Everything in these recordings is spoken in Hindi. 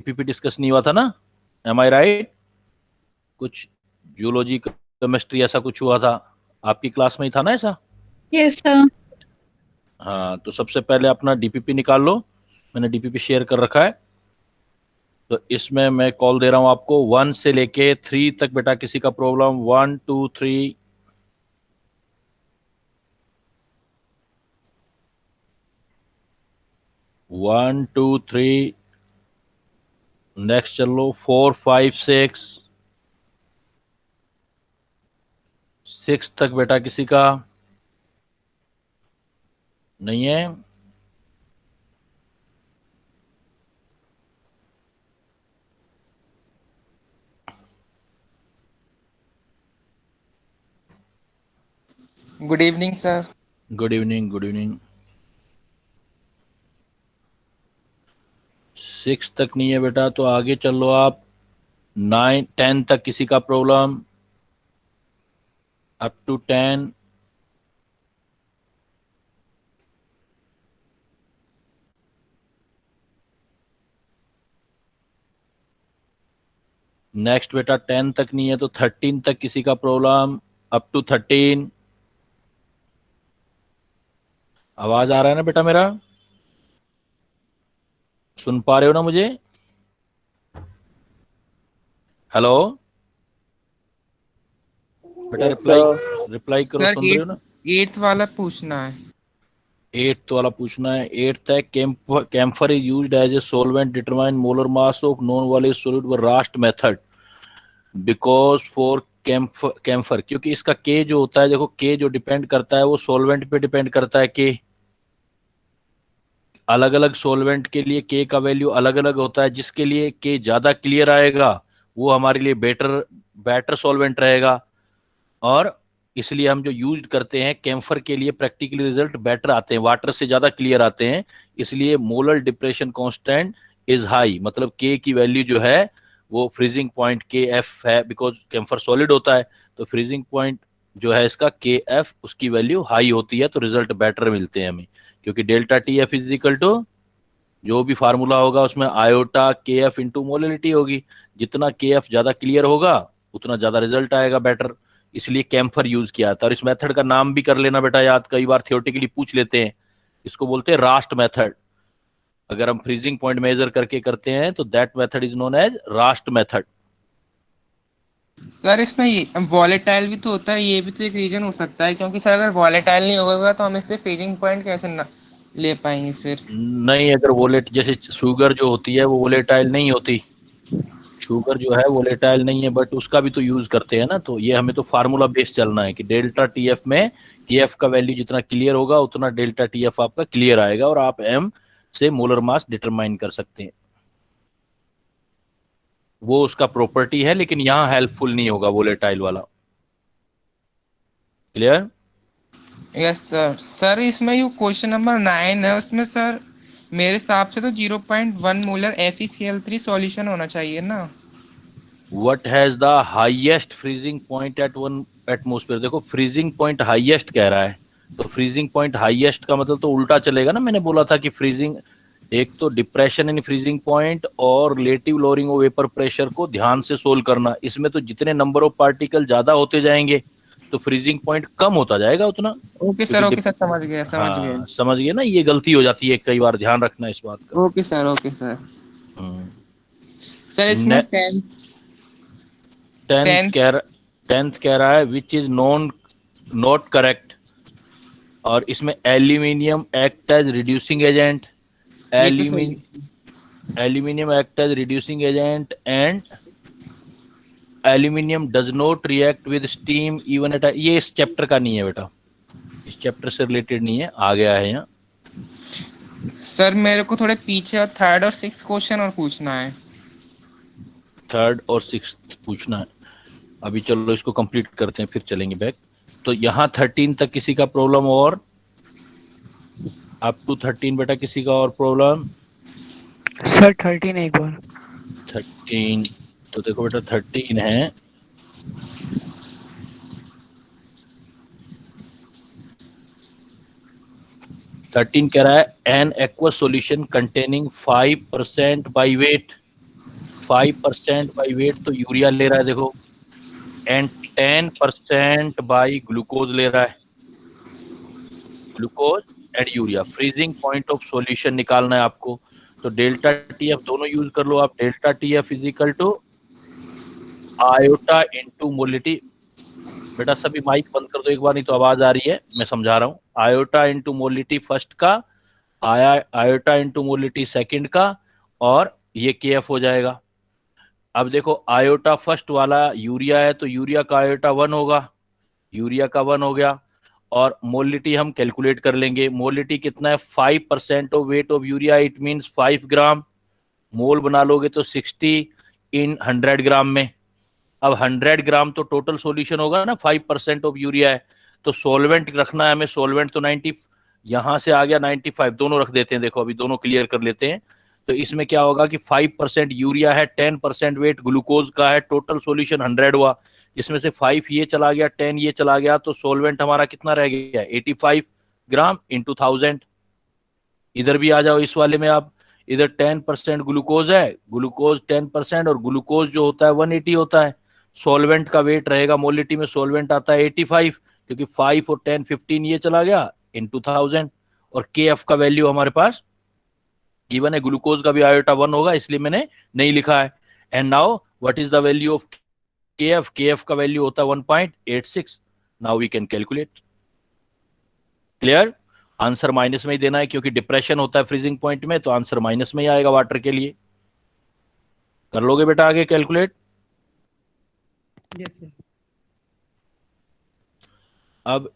डीपीपी डिस्कस नहीं हुआ था ना, एम आई राइट? कुछ जूलॉजी केमिस्ट्री ऐसा कुछ हुआ था, आपकी क्लास में ही था ना ऐसा? Yes sir. हाँ, तो सबसे पहले अपना डीपीपी निकाल लो, मैंने डीपीपी शेयर कर रखा है। तो इसमें मैं कॉल दे रहा हूँ आपको 1 से लेके 3 तक। बेटा किसी का प्रॉब्लम 1 2 3? 1 2 3, नेक्स्ट चल लो 4 5 6। 6 तक बेटा किसी का नहीं है? Good evening sir. Good evening, good evening. 6 तक नहीं है बेटा, तो आगे चल लो आप। 9 10 तक किसी का प्रॉब्लम? Up to 10? नेक्स्ट बेटा 10 तक नहीं है, तो 13 तक किसी का प्रॉब्लम? Up to 13? आवाज आ रहा है ना बेटा मेरा? सुन पा रहे हो ना मुझे? हेलो बेटा, रिप्लाई रिप्लाई करो, सर सुन रहे हो ना? एट्थ वाला पूछना है। 8th वाला पूछना है। 8th है, camphor is used as a solvent determine molar mass of non वॉलेज सॉलिड व Rast method because for camphor, क्योंकि इसका के जो होता है, देखो के जो डिपेंड करता है वो सॉल्वेंट पे डिपेंड करता है। के अलग अलग सॉल्वेंट के लिए के का वैल्यू अलग अलग होता है। जिसके लिए के ज्यादा क्लियर आएगा वो हमारे लिए बेटर बेटर सॉल्वेंट रहेगा। और इसलिए हम जो यूज करते हैं कैम्फर के लिए, प्रैक्टिकली रिजल्ट बेटर आते हैं, वाटर से ज्यादा क्लियर आते हैं। इसलिए molar depression constant is high, मतलब के की वैल्यू जो है वो फ्रीजिंग पॉइंट के एफ है, बिकॉज कैम्फर सॉलिड होता है। तो फ्रीजिंग पॉइंट जो है इसका के एफ, उसकी वैल्यू हाई होती है, तो रिजल्ट बेटर मिलते हैं हमें। क्योंकि delta T F is equal to, जो भी फार्मूला होगा उसमें आयोटा के एफ इंटू मोलिलिटी होगी। जितना के एफ ज्यादा क्लियर होगा उतना ज्यादा रिजल्ट आएगा बेटर। इसलिए कैम्फर यूज किया था। और इस मेथड का नाम भी कर लेना बेटा याद, कई बार थियोरेटिकली पूछ लेते हैं। इसको बोलते हैं रास्ट मेथड। अगर हम फ्रीजिंग पॉइंट मेजर करके करते हैं तो that method is known as Rast method. Sir इसमें वॉलेटाइल भी तो होता है, ये भी तो एक रीजन हो सकता है, क्योंकि सर अगर वॉलेटाइल नहीं होगा तो हम इससे फ्रीजिंग पॉइंट कैसे ना ले पाएंगे फिर। नहीं, अगर वोलेट जैसे शुगर जो होती है वो वोलेटाइल नहीं होती। शुगर जो है वोलेटाइल नहीं है, बट उसका भी तो यूज करते हैं ना। तो ये हमें तो फार्मूला बेस चलना है कि डेल्टा टी एफ में टी एफ का वैल्यू जितना क्लियर होगा उतना डेल्टा टी एफ आपका क्लियर आएगा, और आप एम से मोलर मास डिटरमाइन कर सकते हैं। वो उसका प्रॉपर्टी है, लेकिन यहाँ हेल्पफुल नहीं होगा वोलेटाइल वाला। क्लियर? Yes sir. सर इसमें जो क्वेश्चन नंबर 9 है उसमें सर मेरे हिसाब से तो 0.1 मोलर FeCl3 सॉल्यूशन होना चाहिए ना। What has the highest freezing point at 1 atmosphere? देखो फ्रीजिंग पॉइंट हाईएस्ट कह रहा है, तो फ्रीजिंग पॉइंट हाईएस्ट का मतलब तो उल्टा चलेगा ना। मैंने बोला था कि फ्रीजिंग, एक तो डिप्रेशन इन फ्रीजिंग पॉइंट और relative lowering of vapour pressure को ध्यान से सोल्व करना। इसमें तो जितने नंबर ऑफ पार्टिकल ज्यादा होते जाएंगे तो फ्रीजिंग पॉइंट कम होता जाएगा उतना। क्योंकि ओके सर समझ गया समझ गया। हाँ, समझ गए ना, ये गलती हो जाती है कई बार, ध्यान रखना इस बात का। Okay sir okay sir. Hmm. Sir इसमें 10 टेंथ 10 कह टेंथ कह रहा है which is non not correct. और इसमें aluminium act as reducing agent, ये तो सही है। Aluminium act as reducing agent and aluminium does not react with steam even at, ये इस चैप्टर का नहीं है बेटा, इस चैप्टर से रिलेटेड नहीं है, आ गया है यहाँ। सर मेरे को थोड़े पीछे और थर्ड और सिक्स क्वेश्चन और पूछना है। थर्ड और सिक्स्थ पूछना है? अभी चलो इसको कंप्लीट करते हैं फिर चलेंगे बैक। तो यहाँ 13 तक किसी का प्रॉब्लम, और अप टू 13 बेटा किसी का और प्रॉब्लम? सर 13 एक बार। 13, तो देखो बेटा 13 है। थर्टीन कह रहा है N aqua solution containing 5% by wait 5% by wait तो यूरिया ले रहा है देखो, एंड 10% बाई ग्लूकोज ले रहा है, glucose and urea. Freezing point of solution निकालना है आपको, तो डेल्टा टी एफ दोनों यूज कर लो आप। Delta T F is equal to iota into molality. बेटा सभी माइक बंद कर दो एक बार, नहीं तो आवाज आ रही है, मैं समझा रहा हूँ। आयोटा इंटू मोलिटी फर्स्ट का, आयोटा इंटू मोलिटी सेकंड का, और ये के एफ हो जाएगा। अब देखो आयोटा फर्स्ट वाला यूरिया है तो यूरिया का आयोटा 1 होगा, यूरिया का 1 हो गया। और मोलिटी हम कैलकुलेट कर लेंगे, मोलिटी कितना है, 5% of weight of urea, it means 5 ग्राम। मोल बना लोगे तो 60 इन 100 ग्राम में। अब 100 ग्राम तो टोटल सॉल्यूशन होगा ना, 5% ऑफ यूरिया है, तो सॉल्वेंट रखना है हमें। सॉल्वेंट तो 90, यहाँ से आ गया 95, दोनों रख देते हैं। देखो अभी दोनों क्लियर कर लेते हैं। तो इसमें क्या होगा कि 5% यूरिया है, 10% वेट ग्लूकोज का है, टोटल सॉल्यूशन 100 हुआ। इसमें से 5 ये चला गया, 10 ये चला गया, तो सॉल्वेंट हमारा कितना रह गया, 85 ग्राम इंटू 1000। इधर भी आ जाओ इस वाले में आप, इधर 10% ग्लूकोज है, ग्लूकोज 10%, और ग्लूकोज जो होता है 180 होता है। सॉल्वेंट का वेट रहेगा, मोलिटी में सॉल्वेंट आता है 85, क्योंकि 5 और 10 15 ये चला गया इंटू 1000। और के एफ का वैल्यू हमारे पास गिवन है, ग्लूकोज का भी आयोटा 1 होगा इसलिए मैंने नहीं लिखा है। And now what is the value of K F, K F का वैल्यू होता है 1.86। Now we can calculate. Clear? Answer minus में ही देना है क्योंकि डिप्रेशन होता है फ्रीजिंग पॉइंट में, तो आंसर माइनस में ही आएगा वाटर के लिए। कर लोगे बेटा आगे कैलकुलेट? Yes sir. अब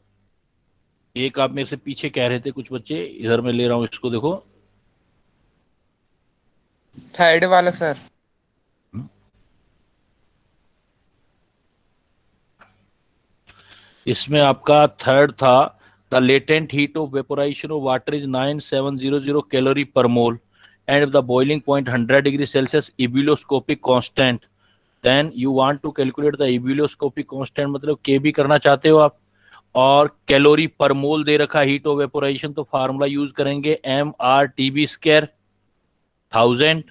एक आप मेरे से पीछे कह रहे थे कुछ बच्चे, इधर मैं ले रहा हूं इसको, देखो थर्ड वाला सर। इसमें आपका थर्ड था, the latent heat of vaporisation of water is 9700 calorie per mole and the boiling point 100 degree Celsius ebullioscopic constant. Then you want to calculate the ebullioscopic constant, मतलब के बी करना चाहते हो आप, और कैलोरी पर मोल दे रखा हीट ऑफ वेपोराइजेशन, तो फार्मूला यूज करेंगे MRTB², 1000,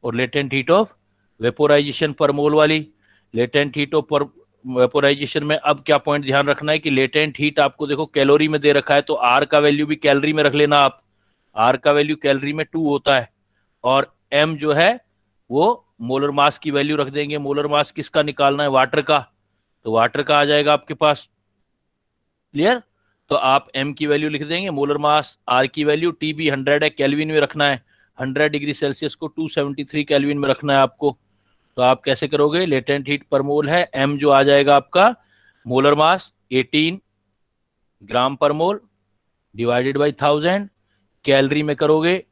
और लेटेंट हीट ऑफ वेपोराइजेशन पर मोल वाली। लेटेंट हीट ऑफ वेपोराइजेशन में अब क्या पॉइंट ध्यान रखना है कि लेटेंट हीट आपको देखो कैलोरी में दे रखा है, तो आर का वैल्यू भी कैलोरी में रख लेना आप। आर का वैल्यू कैलोरी में 2 होता है, और एम जो है वो मोलर मास की वैल्यू रख देंगे। मोलर मास किसका निकालना है, वाटर का, तो वाटर का आ जाएगा आपके पास। क्लियर? तो आप एम की वैल्यू लिख देंगे, मोलर मास, आर की वैल्यू, टीबी 100 है, केल्विन में रखना है, 100 डिग्री सेल्सियस को 273 केल्विन में रखना है आपको। तो आप कैसे करोगे, लेटेंट हीट पर मोल है, एम जो आ जाएगा आपका, मोलर मास 18 ग्राम पर मोल डिवाइडेड बाई 1000, कैलोरी में करोगे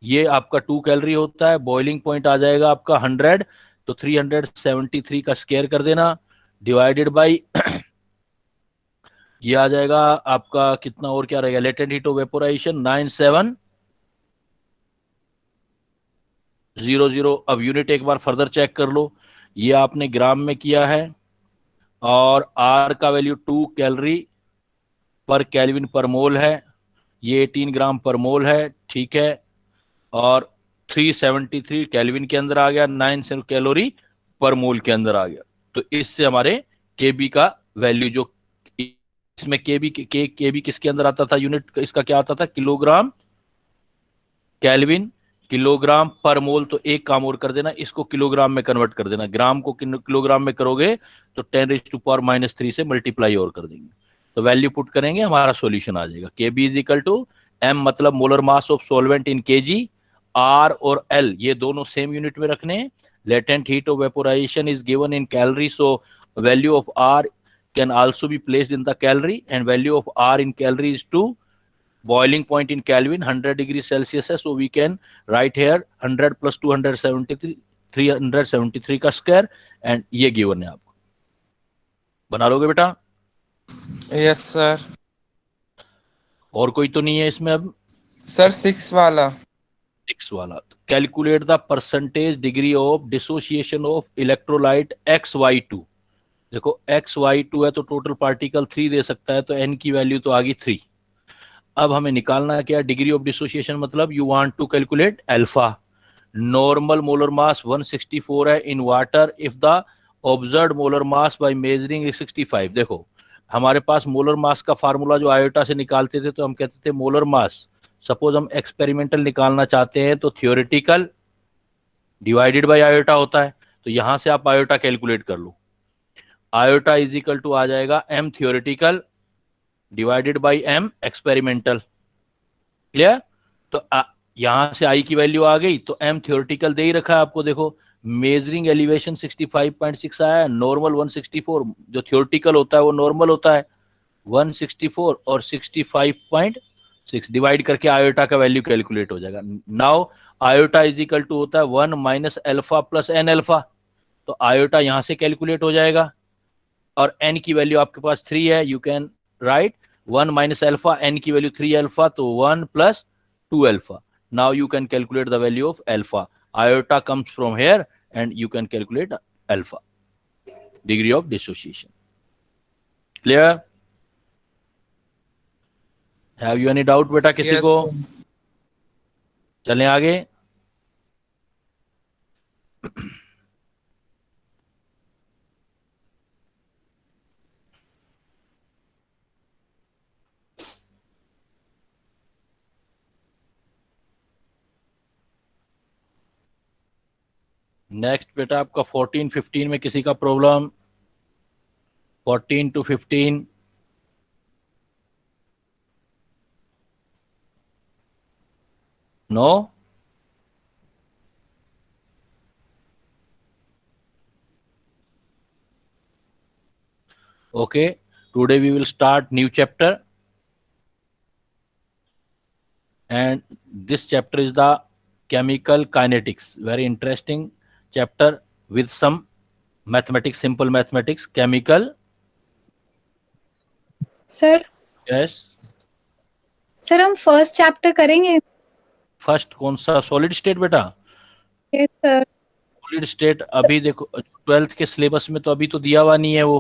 ये आपका 2 कैलोरी होता है, बॉइलिंग पॉइंट आ जाएगा आपका 100, तो 373 का स्क्वायर कर देना, डिवाइडेड बाई ये आ जाएगा आपका कितना, और क्या रहेगा, लेटेंट हीट ऑफ वेपोराइजेशन 9700। अब यूनिट एक बार फर्दर चेक कर लो, ये आपने ग्राम में किया है, और आर का वैल्यू 2 कैलोरी पर केल्विन पर मोल है, ये 18 ग्राम पर मोल है, ठीक है, और 373 केल्विन के अंदर आ गया, 9 कैलोरी पर मोल के अंदर आ गया। तो इससे हमारे केबी का वैल्यू, जो इसमें केबी किसके अंदर आता था, यूनिट इसका क्या आता था, किलोग्राम केल्विन किलोग्राम पर मोल। तो एक काम और कर देना, इसको किलोग्राम में कन्वर्ट कर देना, ग्राम को किलोग्राम में करोगे तो 10⁻³ से मल्टीप्लाई और कर देंगे, तो वैल्यू पुट करेंगे, हमारा सॉल्यूशन आ जाएगा। Kb is equal to M, मतलब molar mass of solvent in kg, R और एल ये दोनों सेम यूनिट में रखने हैं। Latent heat of vaporisation is given in calorie, so value of R can also be placed in the calorie, and value of R in calorie is 2, boiling point in Kelvin 100 degree Celsius है, so we can write here 100 plus 273 373 का स्क्वायर, एंड ये गिवन है आपको। बना लोगे बेटा? Yes sir. और कोई तो नहीं है इसमें अब? सर 6 वाला। 6 वाला, calculate the percentage degree of dissociation of electrolyte XY2। देखो XY2 है तो टोटल पार्टिकल 3 दे सकता है, तो N की वैल्यू तो आ गई 3। अब हमें निकालना है क्या, डिग्री ऑफ डिसोसिएशन, मतलब you want to calculate alpha. Normal molar mass 164 है in water if the observed molar mass by measuring 65। देखो हमारे पास मोलर मास का फार्मूला जो आयोटा से निकालते थे तो हम कहते थे मोलर मास, सपोज हम एक्सपेरिमेंटल निकालना चाहते हैं तो थियोरेटिकल डिवाइडेड बाय आयोटा होता है, तो यहां से आप आयोटा कैलकुलेट कर लो। आयोटा इज इक्वल टू आ जाएगा m theoretical divided by m experimental. Clear? तो यहां से I की वैल्यू आ गई तो m थियोरेटिकल दे ही रखा है आपको। देखो मेजरिंग एलिवेशन 65.6 आया है, नॉर्मल 164, जो थियोरेटिकल होता है वो नॉर्मल होता है 164 और 65.6 डिवाइड करके आयोटा का वैल्यू कैलकुलेट हो जाएगा। Now iota is equal to होता है 1 minus alpha plus N alpha, तो आयोटा यहां से कैलकुलेट हो जाएगा और n की वैल्यू आपके पास 3 है, you can write 1 minus alpha, n की वैल्यू 3 अल्फा तो 1 plus 2 alpha. Now you can calculate the value of alpha. Iota comes from here and you can calculate alpha, degree of dissociation. Clear? Have you any doubt बेटा किसी Yes, को? sir. चलें आगे। नेक्स्ट बेटा आपका 14 15 में किसी का problem? 14 to 15। No? Okay, today we will start new chapter, and this chapter is the chemical kinetics. Very interesting chapter with some mathematics, simple mathematics, chemical. Sir Yes. Sir हम फर्स्ट चैप्टर करेंगे? फर्स्ट कौन सा? सॉलिड स्टेट बेटा? Yes sir. सॉलिड स्टेट अभी देखो 12th के सिलेबस में तो अभी तो दिया हुआ नहीं है वो।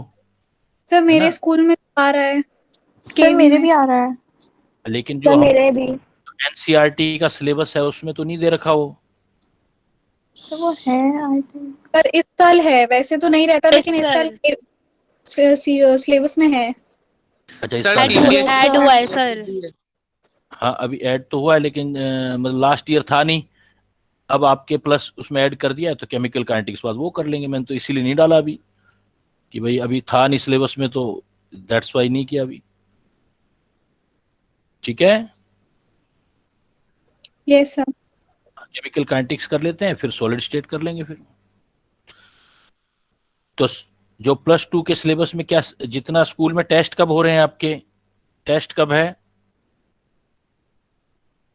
सर मेरे ना? स्कूल में आ रहा है, सर मेरे भी आ रहा है। लेकिन सर जो मेरे भी। एनसीईआरटी का सिलेबस है उसमें तो नहीं दे रखा वो। सर वो है आई थिंक। सर इस साल है, वैसे तो नहीं रहता लेकिन इस साल सिलेबस में है। अच्छा इस सर साल CBSE ऐड हुआ है सर। हाँ अभी ऐड तो हुआ है लेकिन मतलब लास्ट ईयर था नहीं, अब आपके प्लस उसमें ऐड कर दिया है तो केमिकल काइनेटिक्स बाद वो कर लेंगे। मैंने तो इसीलिए नहीं डाला अभी कि भाई अभी था नहीं सिलेबस में, तो दैट्स वाई नहीं किया अभी। ठीक है, यस सर। केमिकल काइनेटिक्स कर लेते हैं फिर सॉलिड स्टेट कर लेंगे फिर। तो जो +2 के सिलेबस में क्या जितना स्कूल में टेस्ट कब हो रहे हैं आपके? टेस्ट कब है?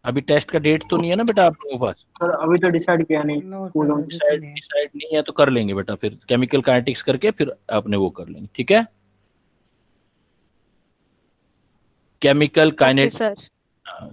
अभी टेस्ट का डेट तो नहीं है ना बेटा आप लोगों के पास? सर अभी तो डिसाइड किया नहीं। नो स्कूल सर में अभी तो डिसाइड नहीं है। डिसाइड नहीं है तो कर लेंगे बेटा, फिर केमिकल काइनेटिक्स करके फिर आपने वो कर लेंगे। ठीक है, chemical kinetics. Sir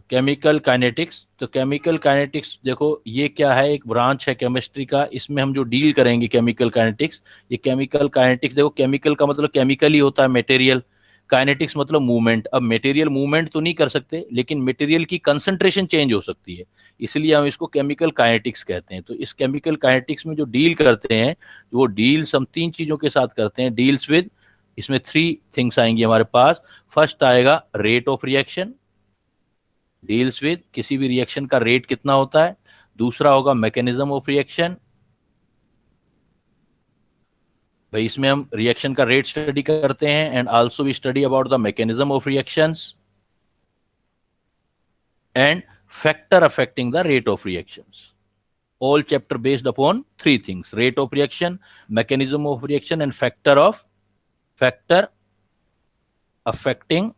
chemical kinetics, तो केमिकल काइनेटिक्स देखो ये क्या है, एक ब्रांच है केमिस्ट्री का, इसमें हम जो डील करेंगे केमिकल काइनेटिक्स। ये केमिकल काइनेटिक्स देखो, केमिकल का मतलब केमिकल ही होता है, मटेरियल। काइनेटिक्स मतलब मूवमेंट। अब मटेरियल मूवमेंट तो नहीं कर सकते लेकिन मटेरियल की कंसंट्रेशन चेंज हो सकती है, इसलिए हम इसको केमिकल काइनेटिक्स कहते हैं। तो इस केमिकल काइनेटिक्स में जो डील करते हैं वो डील्स हम 3 चीज़ों के साथ करते हैं। डील्स विद, इसमें 3 थिंग्स आएंगी हमारे पास। फर्स्ट आएगा rate of reaction, deals with किसी भी रिएक्शन का रेट कितना होता है। दूसरा होगा मैकेनिज्म ऑफ रिएक्शन, भाई इसमें हम रिएक्शन का रेट स्टडी करते हैं, and also we study about the mechanism of reactions and factor affecting the rate of reactions. All chapter based upon 3 things: rate of reaction, mechanism of reaction and factor affecting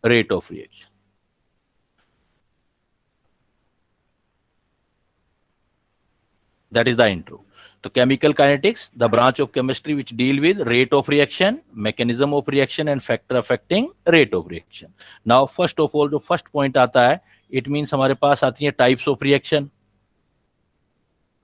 rate of reaction. That is the intro. So chemical kinetics, the branch of chemistry which deal with rate of reaction, mechanism of reaction and factor affecting rate of reaction. Now first of all जो first point आता है, it means हमारे पास आती है types of reaction।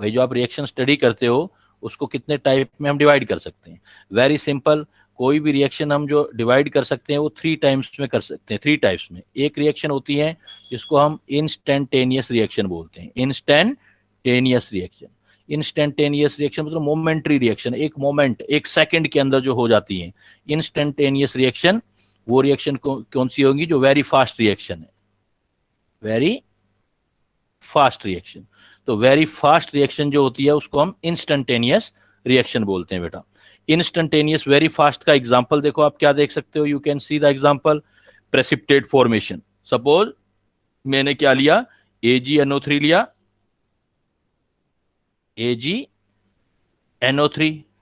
भाई जो आप रिएक्शन स्टडी करते हो उसको कितने टाइप में हम डिवाइड कर सकते हैं? वेरी सिंपल, कोई भी रिएक्शन हम जो डिवाइड कर सकते हैं वो 3 टाइम्स में कर सकते हैं, 3 टाइप्स में। एक रिएक्शन होती है जिसको हम इंस्टेंटेनियस रिएक्शन बोलते हैं, इंस्टेंटेनियस रिएक्शन। इंस्टेंटेनियस रिएक्शन मतलब मोमेंट्री रिएक्शन, एक मोमेंट, एक सेकंड के अंदर जो हो जाती है। इंस्टेंटेनियस रिएक्शन वो रिएक्शन कौन सी होगी? जो वेरी फास्ट रिएक्शन है, वेरी फास्ट रिएक्शन। तो वेरी फास्ट रिएक्शन जो होती है उसको हम इंस्टेंटेनियस रिएक्शन बोलते हैं बेटा। इंस्टेंटेनियस वेरी फास्ट का एग्जांपल देखो, आप क्या देख सकते हो? You can see the example, precipitate formation. Suppose मैंने क्या लिया? AgNO3 लिया, AgNO3,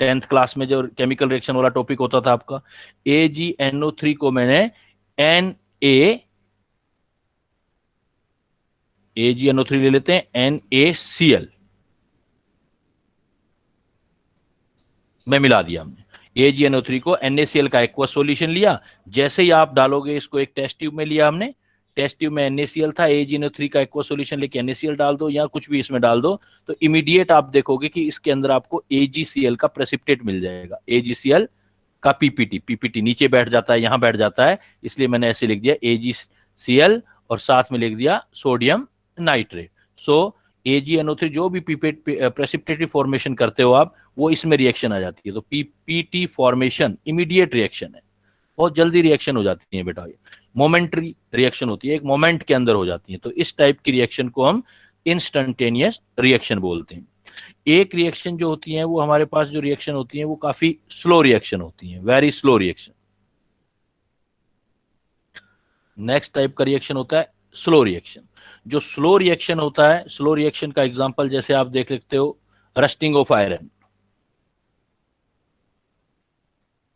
10th क्लास में जो केमिकल रिएक्शन वाला टॉपिक होता था आपका। AgNO3 को मैंने AgNO3 ले लेते हैं, NaCl में मिला दिया हमने। AgNO3 को NaCl का एक्वा सॉल्यूशन लिया, जैसे ही आप डालोगे इसको एक टेस्ट ट्यूब में लिया हमने, टेस्ट ट्यूब में NaCl था, AgNO3 का एक्वा सॉल्यूशन लेके NaCl डाल दो या कुछ भी इसमें डाल दो, तो इमीडिएट आप देखोगे कि इसके अंदर आपको AgCl का प्रेसिपिटेट मिल जाएगा। AgCl का पीपीटी नीचे बैठ जाता है, यहां बैठ जाता है, इसलिए मैंने ऐसे लिख दिया AgCl और साथ में लिख दिया सोडियम नाइट्रेट। सो AgNO3 जो भी प्रेसिपिटेटिव फॉर्मेशन करते हो आप, वो इसमें रिएक्शन आ जाती है। तो पीपीटी फॉर्मेशन इमीडिएट रिएक्शन है, बहुत जल्दी रिएक्शन हो जाती है बेटा। ये मोमेंट्री रिएक्शन होती है, एक मोमेंट के अंदर हो जाती है। तो इस टाइप की रिएक्शन को हम इंस्टेंटेनियस रिएक्शन बोलते हैं। एक रिएक्शन जो होती है वो हमारे पास जो रिएक्शन होती है वो काफी स्लो रिएक्शन होती है, very slow reaction. Next type का रिएक्शन होता है स्लो रिएक्शन। जो स्लो रिएक्शन होता है, स्लो रिएक्शन का एग्जांपल जैसे आप देख सकते हो, rusting of iron.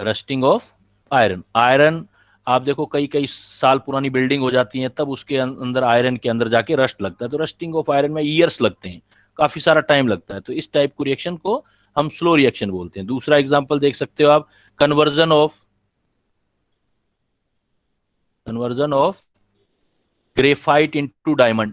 Rusting of iron, iron आप देखो कई कई साल पुरानी बिल्डिंग हो जाती है, तब उसके अंदर आयरन के अंदर जाके रस्ट लगता है। तो रस्टिंग ऑफ आयरन में ईयर्स लगते हैं, काफी सारा टाइम लगता है। तो इस टाइप को रिएक्शन को हम स्लो रिएक्शन बोलते हैं। दूसरा एग्जांपल देख सकते हो आप, conversion of graphite into diamond.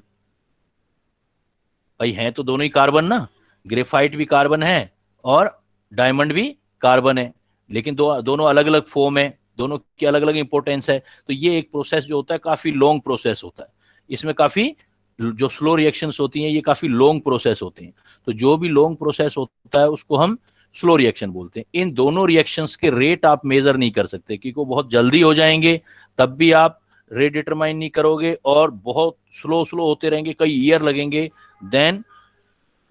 भाई हैं तो दोनों ही कार्बन ना, ग्रेफाइट भी कार्बन है और डायमंड भी कार्बन है, लेकिन दोनों अलग अलग फॉर्म है, दोनों की अलग अलग इंपॉर्टेंस है। तो ये एक प्रोसेस जो होता है काफी लॉन्ग प्रोसेस होता है, इसमें काफी जो स्लो रिएक्शंस होती हैं ये काफी लॉन्ग प्रोसेस होती हैं। तो जो भी लॉन्ग प्रोसेस होता है उसको हम स्लो रिएक्शन बोलते हैं। इन दोनों रिएक्शंस के रेट आप मेजर नहीं कर सकते, क्योंकि वो बहुत जल्दी हो जाएंगे, तब भी आप रेट डिटरमाइन नहीं करोगे, और बहुत स्लो होते रहेंगे, कई ईयर लगेंगे, देन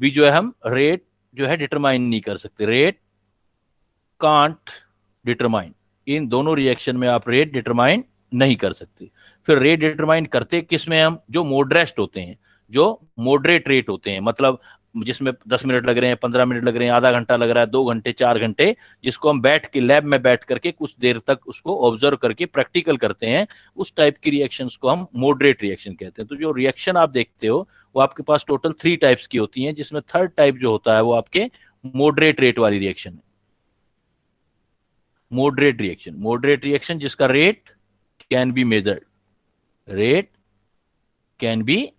भी जो है हम रेट जो है डिटरमाइन नहीं कर सकते। रेट कांट डिटरमाइन, इन दोनों रिएक्शन में आप रेट डिटरमाइन नहीं कर सकते। फिर रेट डिटरमाइन करते किस में हम? जो मॉडरेट होते हैं, जो मॉडरेट रेट होते हैं, मतलब जिसमें 10 मिनट लग रहे हैं, 15 मिनट लग रहे हैं, आधा घंटा लग रहा है, 2 घंटे 4 घंटे, जिसको हम बैठ के लैब में बैठ करके कुछ देर तक उसको ऑब्जर्व करके प्रैक्टिकल करते हैं, उस टाइप की रिएक्शंस को हम मॉडरेट रिएक्शन कहते हैं। तो जो रिएक्शन आप देखते हो वो आपके पास टोटल 3 टाइप्स की होती हैं, जिसमें थर्ड टाइप जो होता है वो आपके मॉडरेट रेट वाली रिएक्शन है। मॉडरेट रिएक्शन जिसका rate can be measured, rate can be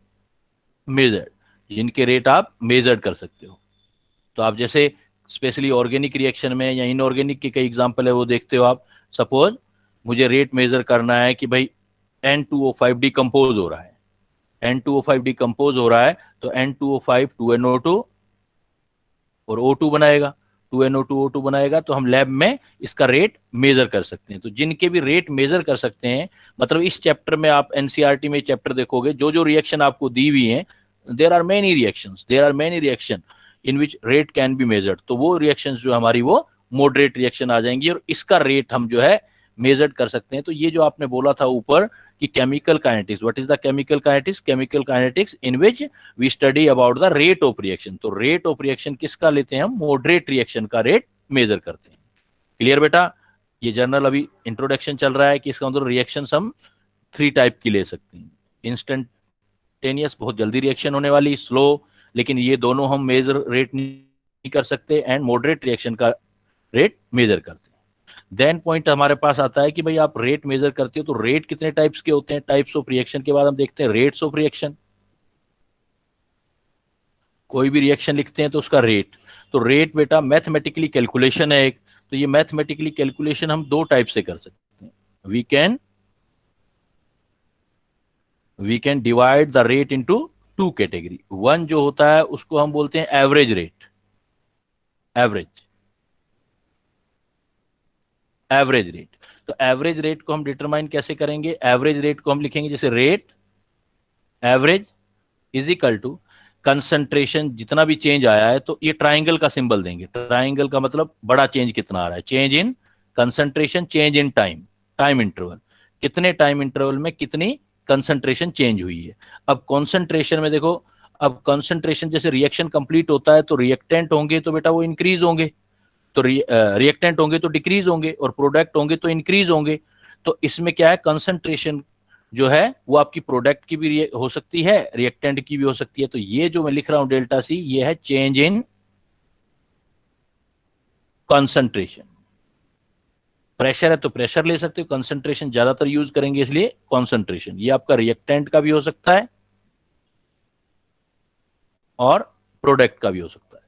measured, जिनके रेट आप मेजर कर सकते हो। तो आप जैसे स्पेशली ऑर्गेनिक रिएक्शन में या इनऑर्गेनिक के कई एग्जांपल है वो देखते हो आप। सपोज मुझे रेट मेजर करना है कि भाई N2O5 डिकम्पोज हो रहा है, N2O5 डिकम्पोज हो रहा है, तो N2O5 2NO2 और O2 बनाएगा, 2NO2 O2 बनाएगा, तो हम लैब में इसका रेट मेजर कर सकते हैं। तो जिनके भी रेट मेजर कर सकते हैं, मतलब इस चैप्टर में आप NCERT में चैप्टर देखोगे, जो जो रिएक्शन आपको दी हुई है, there are many reaction in which rate can be measured. तो वो रिएक्शंस जो हमारी वो मॉडरेट रिएक्शन आ जाएंगी, और इसका रेट हम जो है मेजर कर सकते हैं। तो ये जो आपने बोला था ऊपर कि chemical kinetics, what is the chemical kinetics in which we study about the rate of reaction. तो रेट ऑफ रिएक्शन किसका लेते हैं हम? मॉडरेट रिएक्शन का रेट मेजर करते हैं। क्लियर बेटा? ये जर्नल अभी इंट्रोडक्शन चल रहा है कि इसका मतलब रिएक्शंस हम 3 टाइप की ले सकते हैं। इंस्टेंटेनियस बहुत जल्दी रिएक्शन होने वाली, स्लो, लेकिन ये दोनों हम मेजर रेट नहीं कर सकते, एंड मॉडरेट रिएक्शन का रेट मेजर करते हैं। देन पॉइंट हमारे पास आता है कि भाई आप रेट मेजर करते हो तो रेट कितने टाइप्स के होते हैं? टाइप्स ऑफ रिएक्शन के बाद हम देखते हैं रेट्स ऑफ रिएक्शन। कोई भी रिएक्शन लिखते हैं तो उसका रेट, तो रेट बेटा मैथमेटिकली कैलकुलेशन है एक, तो ये मैथमेटिकली कैलकुलेशन हम दो टाइप से कर सकते हैं। We can divide the rate into two category. One जो होता है उसको हम बोलते हैं एवरेज रेट, एवरेज रेट। तो एवरेज रेट को हम डिटरमाइन कैसे करेंगे? एवरेज रेट को हम लिखेंगे जैसे rate average is equal to concentration, जितना भी चेंज आया है, तो ये ट्राइंगल का सिंबल देंगे। ट्राइंगल का मतलब बड़ा चेंज कितना आ रहा है, change in concentration, change in time interval, कितने टाइम इंटरवल में कितनी कंसंट्रेशन चेंज हुई है। अब कॉन्सेंट्रेशन में देखो, अब कंसंट्रेशन जैसे रिएक्शन कंप्लीट होता है तो रिएक्टेंट होंगे तो बेटा वो इंक्रीज होंगे, तो रिएक्टेंट होंगे तो डिक्रीज होंगे, और प्रोडक्ट होंगे तो इंक्रीज होंगे। तो इसमें क्या है, कंसंट्रेशन जो है वो आपकी प्रोडक्ट की भी हो सकती है, रिएक्टेंट की भी हो सकती है। तो ये जो मैं लिख रहा हूं डेल्टा सी, ये है चेंज इन कंसंट्रेशन। प्रेशर है तो प्रेशर ले सकते हो, कंसंट्रेशन ज्यादातर यूज करेंगे इसलिए कंसंट्रेशन। ये आपका रिएक्टेंट का भी हो सकता है और प्रोडक्ट का भी हो सकता है।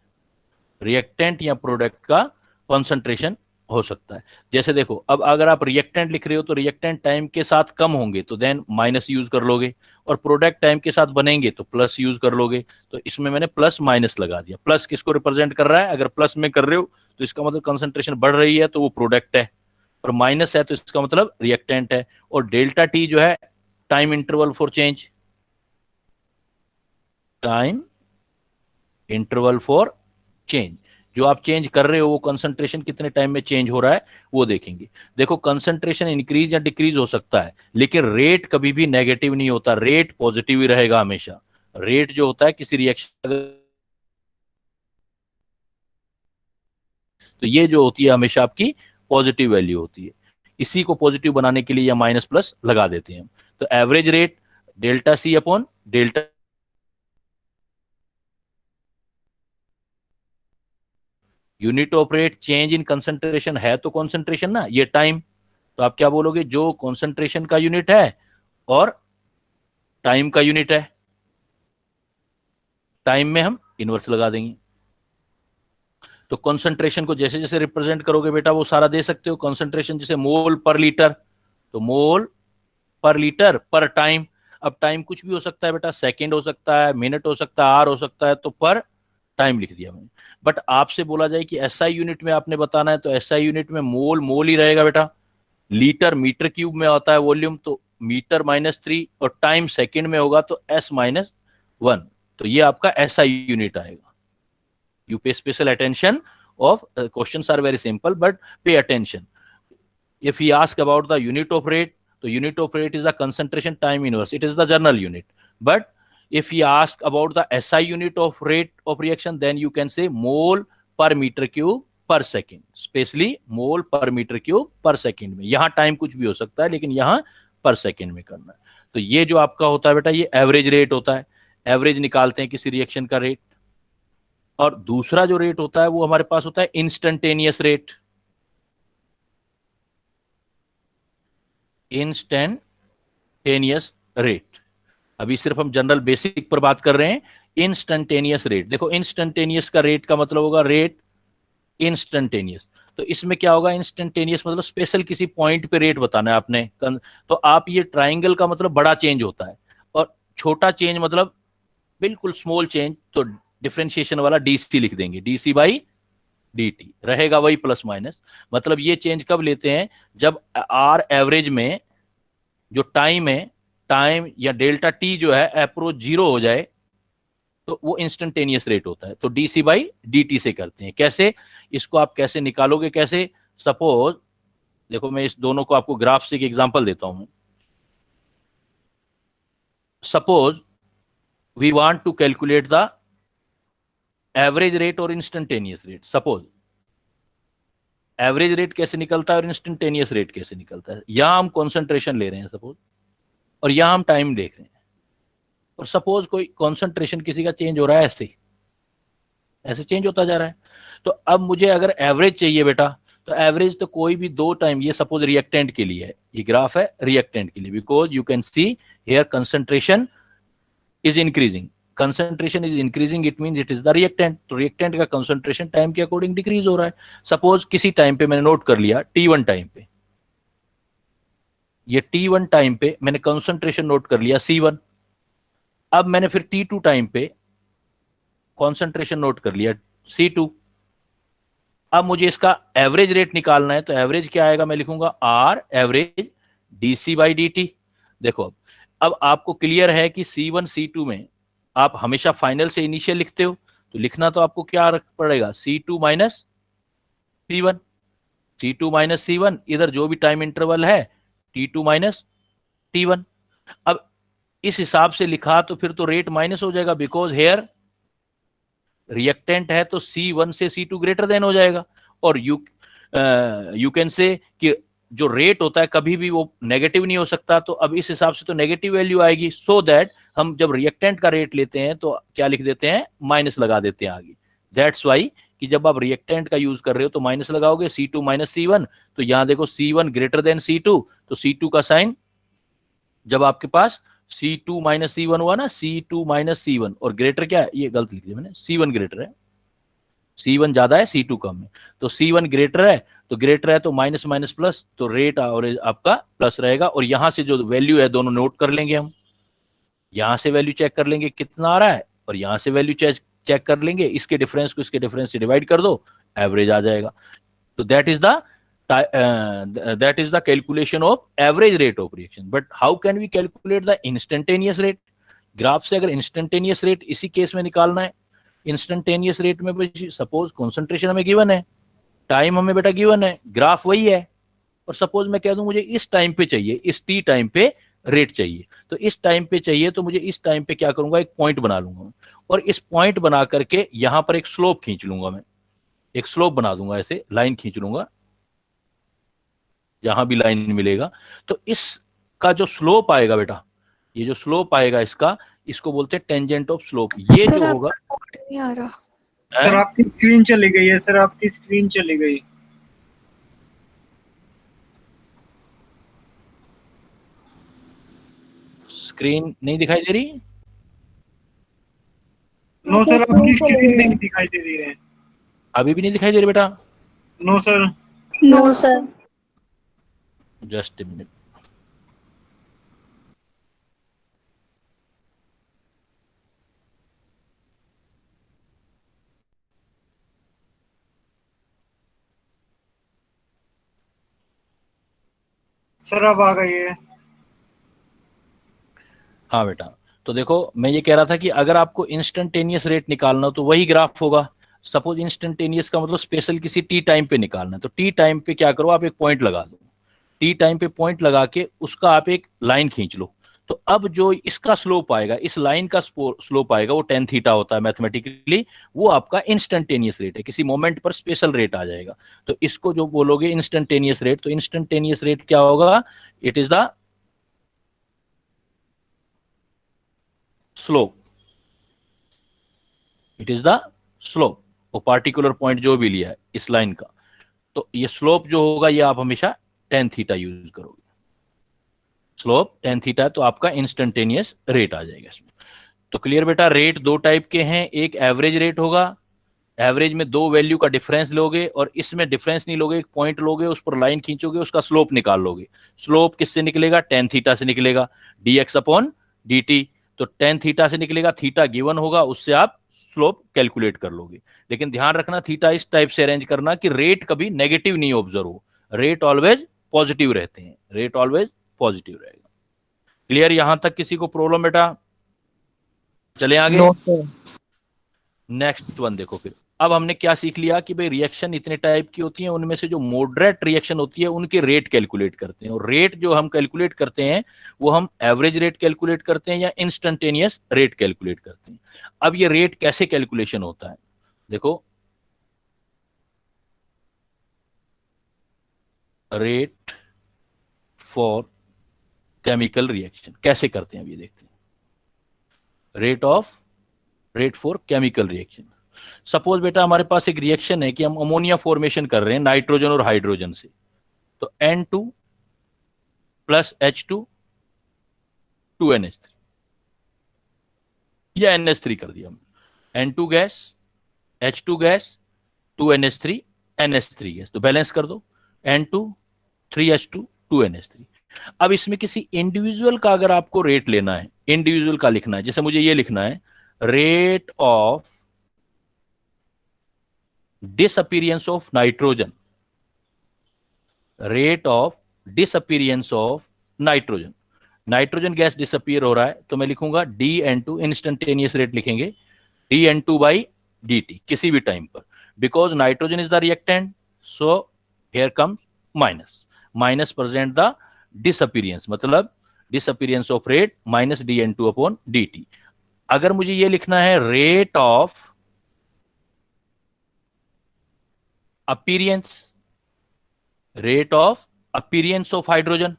रिएक्टेंट या प्रोडक्ट का कंसंट्रेशन हो सकता है। जैसे देखो, अब अगर आप रिएक्टेंट लिख रहे हो तो रिएक्टेंट टाइम के साथ कम होंगे तो देन माइनस यूज कर लोगे, और प्रोडक्ट टाइम के साथ बनेंगे तो प्लस यूज कर लोगे। तो इसमें मैंने प्लस माइनस लगा दिया। प्लस किसको रिप्रेजेंट कर रहा है? अगर प्लस में कर रहे हो तो इसका मतलब कंसंट्रेशन बढ़ रही है तो वो प्रोडक्ट है, और माइनस है तो इसका मतलब रिएक्टेंट है। और डेल्टा टी जो है time interval for change, time interval for change, जो आप चेंज कर रहे हो वो कंसंट्रेशन कितने टाइम में चेंज हो रहा है वो देखेंगे। देखो, कंसंट्रेशन इंक्रीज या डिक्रीज हो सकता है, लेकिन रेट कभी भी नेगेटिव नहीं होता, रेट पॉजिटिव ही रहेगा हमेशा। रेट जो होता है किसी रिएक्शन, तो ये जो होती है हमेशा आपकी पॉजिटिव वैल्यू होती है। इसी को पॉजिटिव बनाने के लिए या माइनस प्लस लगा देते हैं हम। तो average rate delta C upon delta, unit of rate change in concentration है तो कंसंट्रेशन ना, ये टाइम, तो आप क्या बोलोगे? जो कंसंट्रेशन का यूनिट है और टाइम का यूनिट है, टाइम में हम इनवर्स लगा देंगे। तो कंसंट्रेशन को जैसे जैसे रिप्रेजेंट करोगे बेटा वो सारा दे सकते हो। कंसंट्रेशन जैसे मोल पर लीटर, तो मोल पर लीटर पर टाइम। अब टाइम कुछ भी हो सकता है बेटा, सेकंड हो सकता है, मिनट हो सकता है, आवर हो सकता है, तो पर टाइम लिख दिया मैंने। बट आपसे बोला जाए कि एसआई यूनिट में आपने बताना है, तो एसआई यूनिट में मोल मोल ही रहेगा बेटा। लीटर मीटर क्यूब में आता है वॉल्यूम, तो मीटर -3, और टाइम सेकंड में होगा तो S-1। तो ये आपका एसआई यूनिट आएगा। You pay special attention of, questions are very simple but pay attention. If he ask about the unit of rate, तो unit of rate is the concentration time inverse, it is the general unit. But if he ask about the SI unit of rate of reaction, then you can say mole per meter cube per second, specially mole per metre cube पर सेकंड में। यहां टाइम कुछ भी हो सकता है लेकिन यहां पर सेकंड में करना है। तो ये जो आपका होता है बेटा ये एवरेज रेट होता है। एवरेज निकालते हैं किसी रिएक्शन का रेट। और दूसरा जो रेट होता है वो हमारे पास होता है इंस्टेंटेनियस रेट। इंस्टेंटेनियस रेट, अभी सिर्फ हम जनरल बेसिक पर बात कर रहे हैं। इंस्टेंटेनियस रेट, देखो इंस्टेंटेनियस का रेट का मतलब होगा रेट इंस्टेंटेनियस। तो इसमें क्या होगा? इंस्टेंटेनियस मतलब स्पेशल किसी पॉइंट पे रेट बताना है आपने। तो आप ये ट्राइंगल का मतलब बड़ा चेंज होता है, और छोटा चेंज मतलब बिल्कुल स्मॉल चेंज, तो डिफरेंशिएशन वाला डीसी लिख देंगे, डीसी बाई dt रहेगा वही प्लस माइनस। मतलब ये चेंज कब लेते हैं? जब आर एवरेज में जो टाइम है, टाइम या डेल्टा टी जो है अप्रोच 0 हो जाए तो वो इंस्टेंटेनियस रेट होता है। तो डीसी बाई dt से करते हैं। कैसे? इसको आप कैसे निकालोगे? कैसे? सपोज देखो, मैं इस दोनों को आपको ग्राफ से एक एग्जांपल देता हूं। Suppose we want to calculate the average rate और instantaneous rate. Suppose average rate कैसे निकलता है और इंस्टेंटेनियस रेट कैसे निकलता है। यहां हम कॉन्सेंट्रेशन ले रहे हैं सपोज, और यहां हम टाइम देख रहे हैं। और सपोज कोई कॉन्सेंट्रेशन किसी का चेंज हो रहा है, ऐसे चेंज होता जा रहा है। तो अब मुझे अगर एवरेज चाहिए बेटा, तो एवरेज तो कोई भी दो टाइम, ये सपोज रिएक्टेंट के लिए है, ये ग्राफ है रिएक्टेंट के लिए, because you can see here concentration is increasing, concentration is increasing, it means it is the reactant. तो रिएक्टेंट का कंसंट्रेशन टाइम के अकॉर्डिंग डिक्रीज हो रहा है। सपोज किसी टाइम पे मैंने नोट कर लिया T1 टाइम पे, ये T1 टाइम पे मैंने कंसंट्रेशन नोट कर लिया C1। अब मैंने फिर T2 टाइम पे कंसंट्रेशन नोट कर लिया C2। अब मुझे इसका एवरेज रेट निकालना है, तो एवरेज क्या आएगा, मैं लिखूंगा R एवरेज dC/dt। देखो अब आपको क्लियर है कि C1 C2 में आप हमेशा फाइनल से इनिशियल लिखते हो, तो लिखना तो आपको क्या पड़ेगा, C2 minus C1। C2 minus C1, इधर जो भी टाइम इंटरवल है T2 माइनस T1। अब इस हिसाब से लिखा तो फिर तो रेट माइनस हो जाएगा, बिकॉज हेयर रिएक्टेंट है तो C1 से C2 ग्रेटर देन हो जाएगा। और यू कैन से कि जो रेट होता है कभी भी वो नेगेटिव नहीं हो सकता, तो अब इस हिसाब से तो नेगेटिव वैल्यू आएगी। सो दैट हम जब रिएक्टेंट का रेट लेते हैं तो क्या लिख देते हैं, माइनस लगा देते हैं आगे। दैट्स वाई कि जब आप रिएक्टेंट का यूज कर रहे हो तो माइनस लगाओगे, C2 माइनस C1। तो यहां देखो C1 ग्रेटर देन C2, तो C2 का साइन जब आपके पास C2 माइनस C1 हुआ ना, C2 माइनस C1, और ग्रेटर क्या है, ये गलत लिख दिया मैंने, C1 ग्रेटर है, C1 ज्यादा है C2 कम है, तो C1 ग्रेटर है, तो ग्रेटर है तो माइनस माइनस प्लस, तो रेट और आपका प्लस रहेगा। और यहां से जो वैल्यू है दोनों नोट कर लेंगे हम, यहां से वैल्यू चेक कर लेंगे कितना आ रहा है, और यहां से वैल्यू चेक कर लेंगे, इसके डिफरेंस को इसके डिफरेंस से डिवाइड कर दो, एवरेज आ जाएगा। तो that is the calculation of average rate of reaction. But how can we calculate the instantaneous rate? Graph से अगर इंस्टेंटेनियस रेट इसी केस में निकालना है, इंस्टेंटेनियस रेट में सपोज कॉन्सेंट्रेशन हमें गिवन है, टाइम हमें बेटा गिवन है, ग्राफ वही है, और सपोज मैं कह दूं मुझे इस टाइम पे चाहिए, इस टी टाइम पे रेट चाहिए, तो इस टाइम पे चाहिए तो मुझे इस टाइम पे क्या करूंगा, एक पॉइंट बना लूंगा, और इस पॉइंट बना करके यहां पर एक स्लोप खींच लूंगा, मैं एक स्लोप बना दूंगा, ऐसे लाइन खींच लूंगा, जहां भी लाइन मिलेगा। तो इसका जो स्लोप आएगा बेटा, ये जो स्लोप आएगा इसका, इसको बोलते हैं टेंजेंट ऑफ स्लोप। ये जो होगा, नहीं आ रहा सर आपकी स्क्रीन चली गई है, सर आपकी स्क्रीन चली गई। स्क्रीन नहीं दिखाई दे रही? नो सर आपकी स्क्रीन नहीं दिखाई दे रही है। अभी भी नहीं दिखाई दे रही बेटा? No sir. No sir. Just a minute. Sir अब आ गई है। हाँ बेटा, तो देखो मैं ये कह रहा था कि अगर आपको इंस्टेंटेनियस रेट निकालना हो तो वही ग्राफ होगा। सपोज इंस्टेंटेनियस का मतलब स्पेशल किसी टी टाइम पे निकालना है, तो टी टाइम पे क्या करो, आप एक पॉइंट लगा दो, टी टाइम पे पॉइंट लगा के उसका आप एक लाइन खींच लो। तो अब जो इसका स्लोप आएगा, इस लाइन का स्लोप आएगा, वो टेन थीटा होता है मैथमेटिकली, वो आपका इंस्टेंटेनियस रेट है, किसी मोमेंट पर स्पेशल रेट आ जाएगा। तो इसको जो बोलोगे इंस्टेंटेनियस रेट, तो इंस्टेंटेनियस रेट क्या होगा, it is the slope, it is the slope, वो पार्टिकुलर पॉइंट जो भी लिया है इस लाइन का, तो ये स्लोप जो होगा ये आप हमेशा टेन थीटा यूज करोगे, स्लोप टेन थीटा, तो आपका इंस्टेंटेनियस रेट आ जाएगा इसमें। तो क्लियर बेटा, रेट दो टाइप के हैं, एक एवरेज रेट होगा, एवरेज में दो वैल्यू का डिफरेंस लोगे, और इसमें डिफरेंस नहीं लोगे, एक पॉइंट लोगे, उस पर लाइन खींचोगे, उसका स्लोप निकाल लोगे। स्लोप किससे निकलेगा, टेन थीटा से निकलेगा, dx अपॉन dt। तो टेन थीटा से निकलेगा, थीटा गिवन होगा, उससे आप स्लोप कैलकुलेट कर लोगे। लेकिन ध्यान रखना, थीटा इस टाइप से अरेंज करना कि रेट कभी नेगेटिव नहीं ऑब्जर्व हो, रेट ऑलवेज पॉजिटिव रहते हैं, रेट ऑलवेज पॉजिटिव रहेगा। क्लियर? यहां तक किसी को प्रॉब्लम बेटा? चले आगे। No sir. नेक्स्ट वन देखो फिर। अब हमने क्या सीख लिया कि भाई रिएक्शन इतने टाइप की होती हैं, उनमें से जो मॉडरेट रिएक्शन होती है उनके रेट कैलकुलेट करते हैं, और रेट जो हम कैलकुलेट करते हैं वो हम एवरेज रेट कैलकुलेट करते हैं या इंस्टेंटेनियस रेट कैलकुलेट करते हैं। अब ये रेट कैसे कैलकुलेशन होता है, देखो, रेट फॉर केमिकल रिएक्शन कैसे करते हैं, अब ये देखते हैं। Rate for chemical reaction, suppose बेटा हमारे पास एक रिएक्शन है कि हम अमोनिया फॉर्मेशन कर रहे हैं नाइट्रोजन और हाइड्रोजन से, तो N2 प्लस H2 2NH3, या NH3 कर दिया हमने, N2 gas, H2 gas, 2NH3, NH3 gas, तो बैलेंस कर दो, N2 3H2 2NH3। अब इसमें किसी इंडिविजुअल का अगर आपको रेट लेना है, इंडिविजुअल का लिखना है, जैसे मुझे ये लिखना है rate of disappearance of nitrogen, rate of disappearance of nitrogen, nitrogen gas disappear हो रहा है तो मैं लिखूंगा DN2, इंस्टेंटेनियस रेट लिखेंगे DN2 बाई dt किसी भी टाइम पर, because nitrogen is the reactant, so here comes minus, minus present the disappearance, मतलब disappearance of rate minus DN2 upon dt। अगर मुझे ये लिखना है rate of appearance, rate of appearance of hydrogen,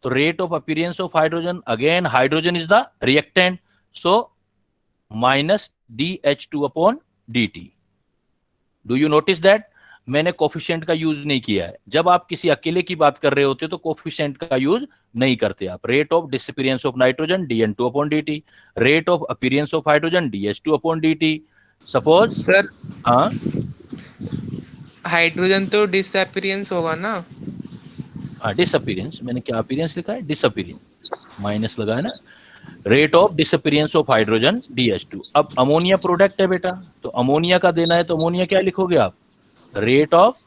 तो rate of appearance of hydrogen, again hydrogen is the reactant, so minus DH2 upon dt। Do you notice that मैंने कोफिशिएंट का यूज नहीं किया है। जब आप किसी अकेले की बात कर रहे होते हो तो कोफिशिएंट का यूज नहीं करते आप। Rate of disappearance of nitrogen DN2 upon dt, rate of appearance of hydrogen DH2 upon dt। Suppose sir हाँ हाइड्रोजन तो डिसअपीयरेंस होगा ना? डिसअपीयरेंस, मैंने क्या अपीयरेंस लिखा है, डिसअपीयरेंस, माइनस लगा है ना, rate of disappearance of hydrogen DH2। अब अमोनिया प्रोडक्ट है बेटा, तो अमोनिया का देना है, तो अमोनिया क्या लिखोगे आप, रेट ऑफ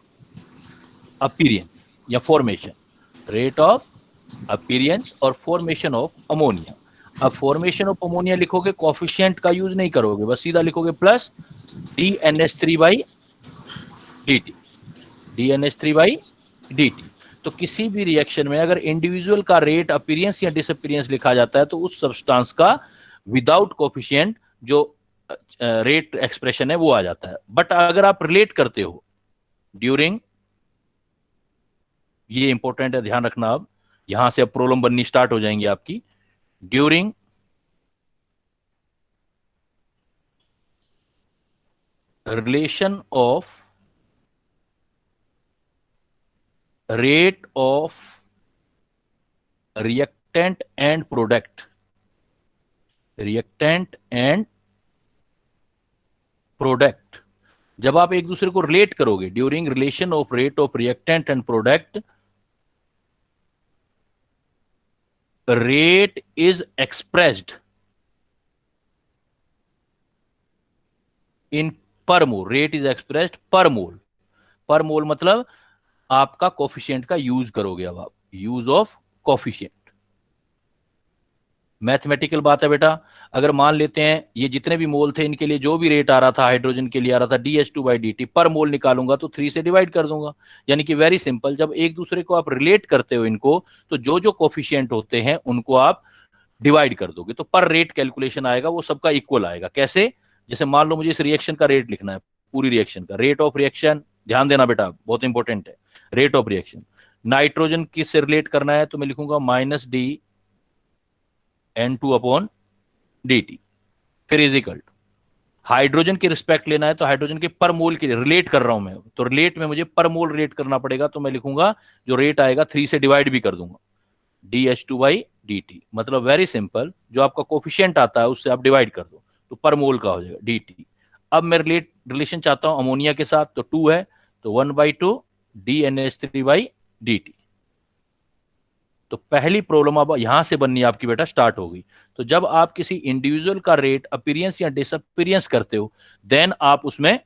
अपीयरेंस या फॉर्मेशन, रेट ऑफ अपीयरेंस और फॉर्मेशन ऑफ अमोनिया। अब फॉर्मेशन ऑफ अमोनिया लिखोगे, कोफिशिएंट का यूज नहीं करोगे, बस सीधा लिखोगे plus DNH3 by dt, DNH3 by dt। तो किसी भी रिएक्शन में अगर इंडिविजुअल का रेट अपीयरेंस या डिसअपीयरेंस लिखा जाता है तो उस सब्सटेंस का विदाउट कोफिशिएंट जो रेट एक्सप्रेशन है वो आ जाता है। बट अगर आप रिलेट करते हो ड्यूरिंग, ये इंपॉर्टेंट है, ध्यान रखना, अब यहां से अब प्रॉब्लम बननी स्टार्ट हो जाएंगी आपकी, during relation of rate of reactant and product, reactant and product, जब आप एक दूसरे को रिलेट करोगे during relation of rate of reactant and product, rate is expressed in पर मोल, रेट इज एक्सप्रेस्ड पर मोल, पर मोल मतलब आपका कोफिशिएंट का यूज करोगे। अब आप यूज ऑफ कोफिशिएंट, मैथमेटिकल बात है बेटा। अगर मान लेते हैं ये जितने भी मोल थे इनके लिए जो भी रेट आ रहा था, हाइड्रोजन के लिए आ रहा था DH2 बाई dt, पर मोल निकालूंगा तो 3 से डिवाइड कर दूंगा, यानी कि वेरी सिंपल, जब एक दूसरे को आप रिलेट करते हो इनको तो जो जो कोफिशिएंट होते हैं उनको आप डिवाइड कर दोगे तो पर रेट कैलकुलेशन आएगा, वो सबका इक्वल आएगा। कैसे, जैसे मान लो मुझे इस रिएक्शन का रेट लिखना है, पूरी रिएक्शन का रेट ऑफ रिएक्शन, ध्यान देना बेटा बहुत इंपॉर्टेंट है, रेट ऑफ रिएक्शन नाइट्रोजन किससे रिलेट करना है तो मैं लिखूंगा माइनस DN2 अपॉन dt, फिर इज इक्वल टू हाइड्रोजन की रिस्पेक्ट लेना है तो हाइड्रोजन के पर मोल के रिलेट कर रहा हूं मैं, तो रिलेट में मुझे पर मोल रेट करना पड़ेगा, तो मैं लिखूंगा जो रेट आएगा 3 से डिवाइड भी कर दूंगा DH2 बाई dt, मतलब वेरी सिंपल, जो आपका कोफिशिएंट आता है उससे आप डिवाइड कर दो तो पर मोल का हो जाएगा dt। अब मैं रिलेशन चाहता हूं अमोनिया के साथ, तो 2 है तो 1/2 DNH3 बाई dt। तो पहली प्रॉब्लम अब यहां से बननी आपकी बेटा स्टार्ट होगी। तो जब आप किसी इंडिविजुअल का रेट अपीयरेंस या डिसअपीयरेंस करते हो देन आप उसमें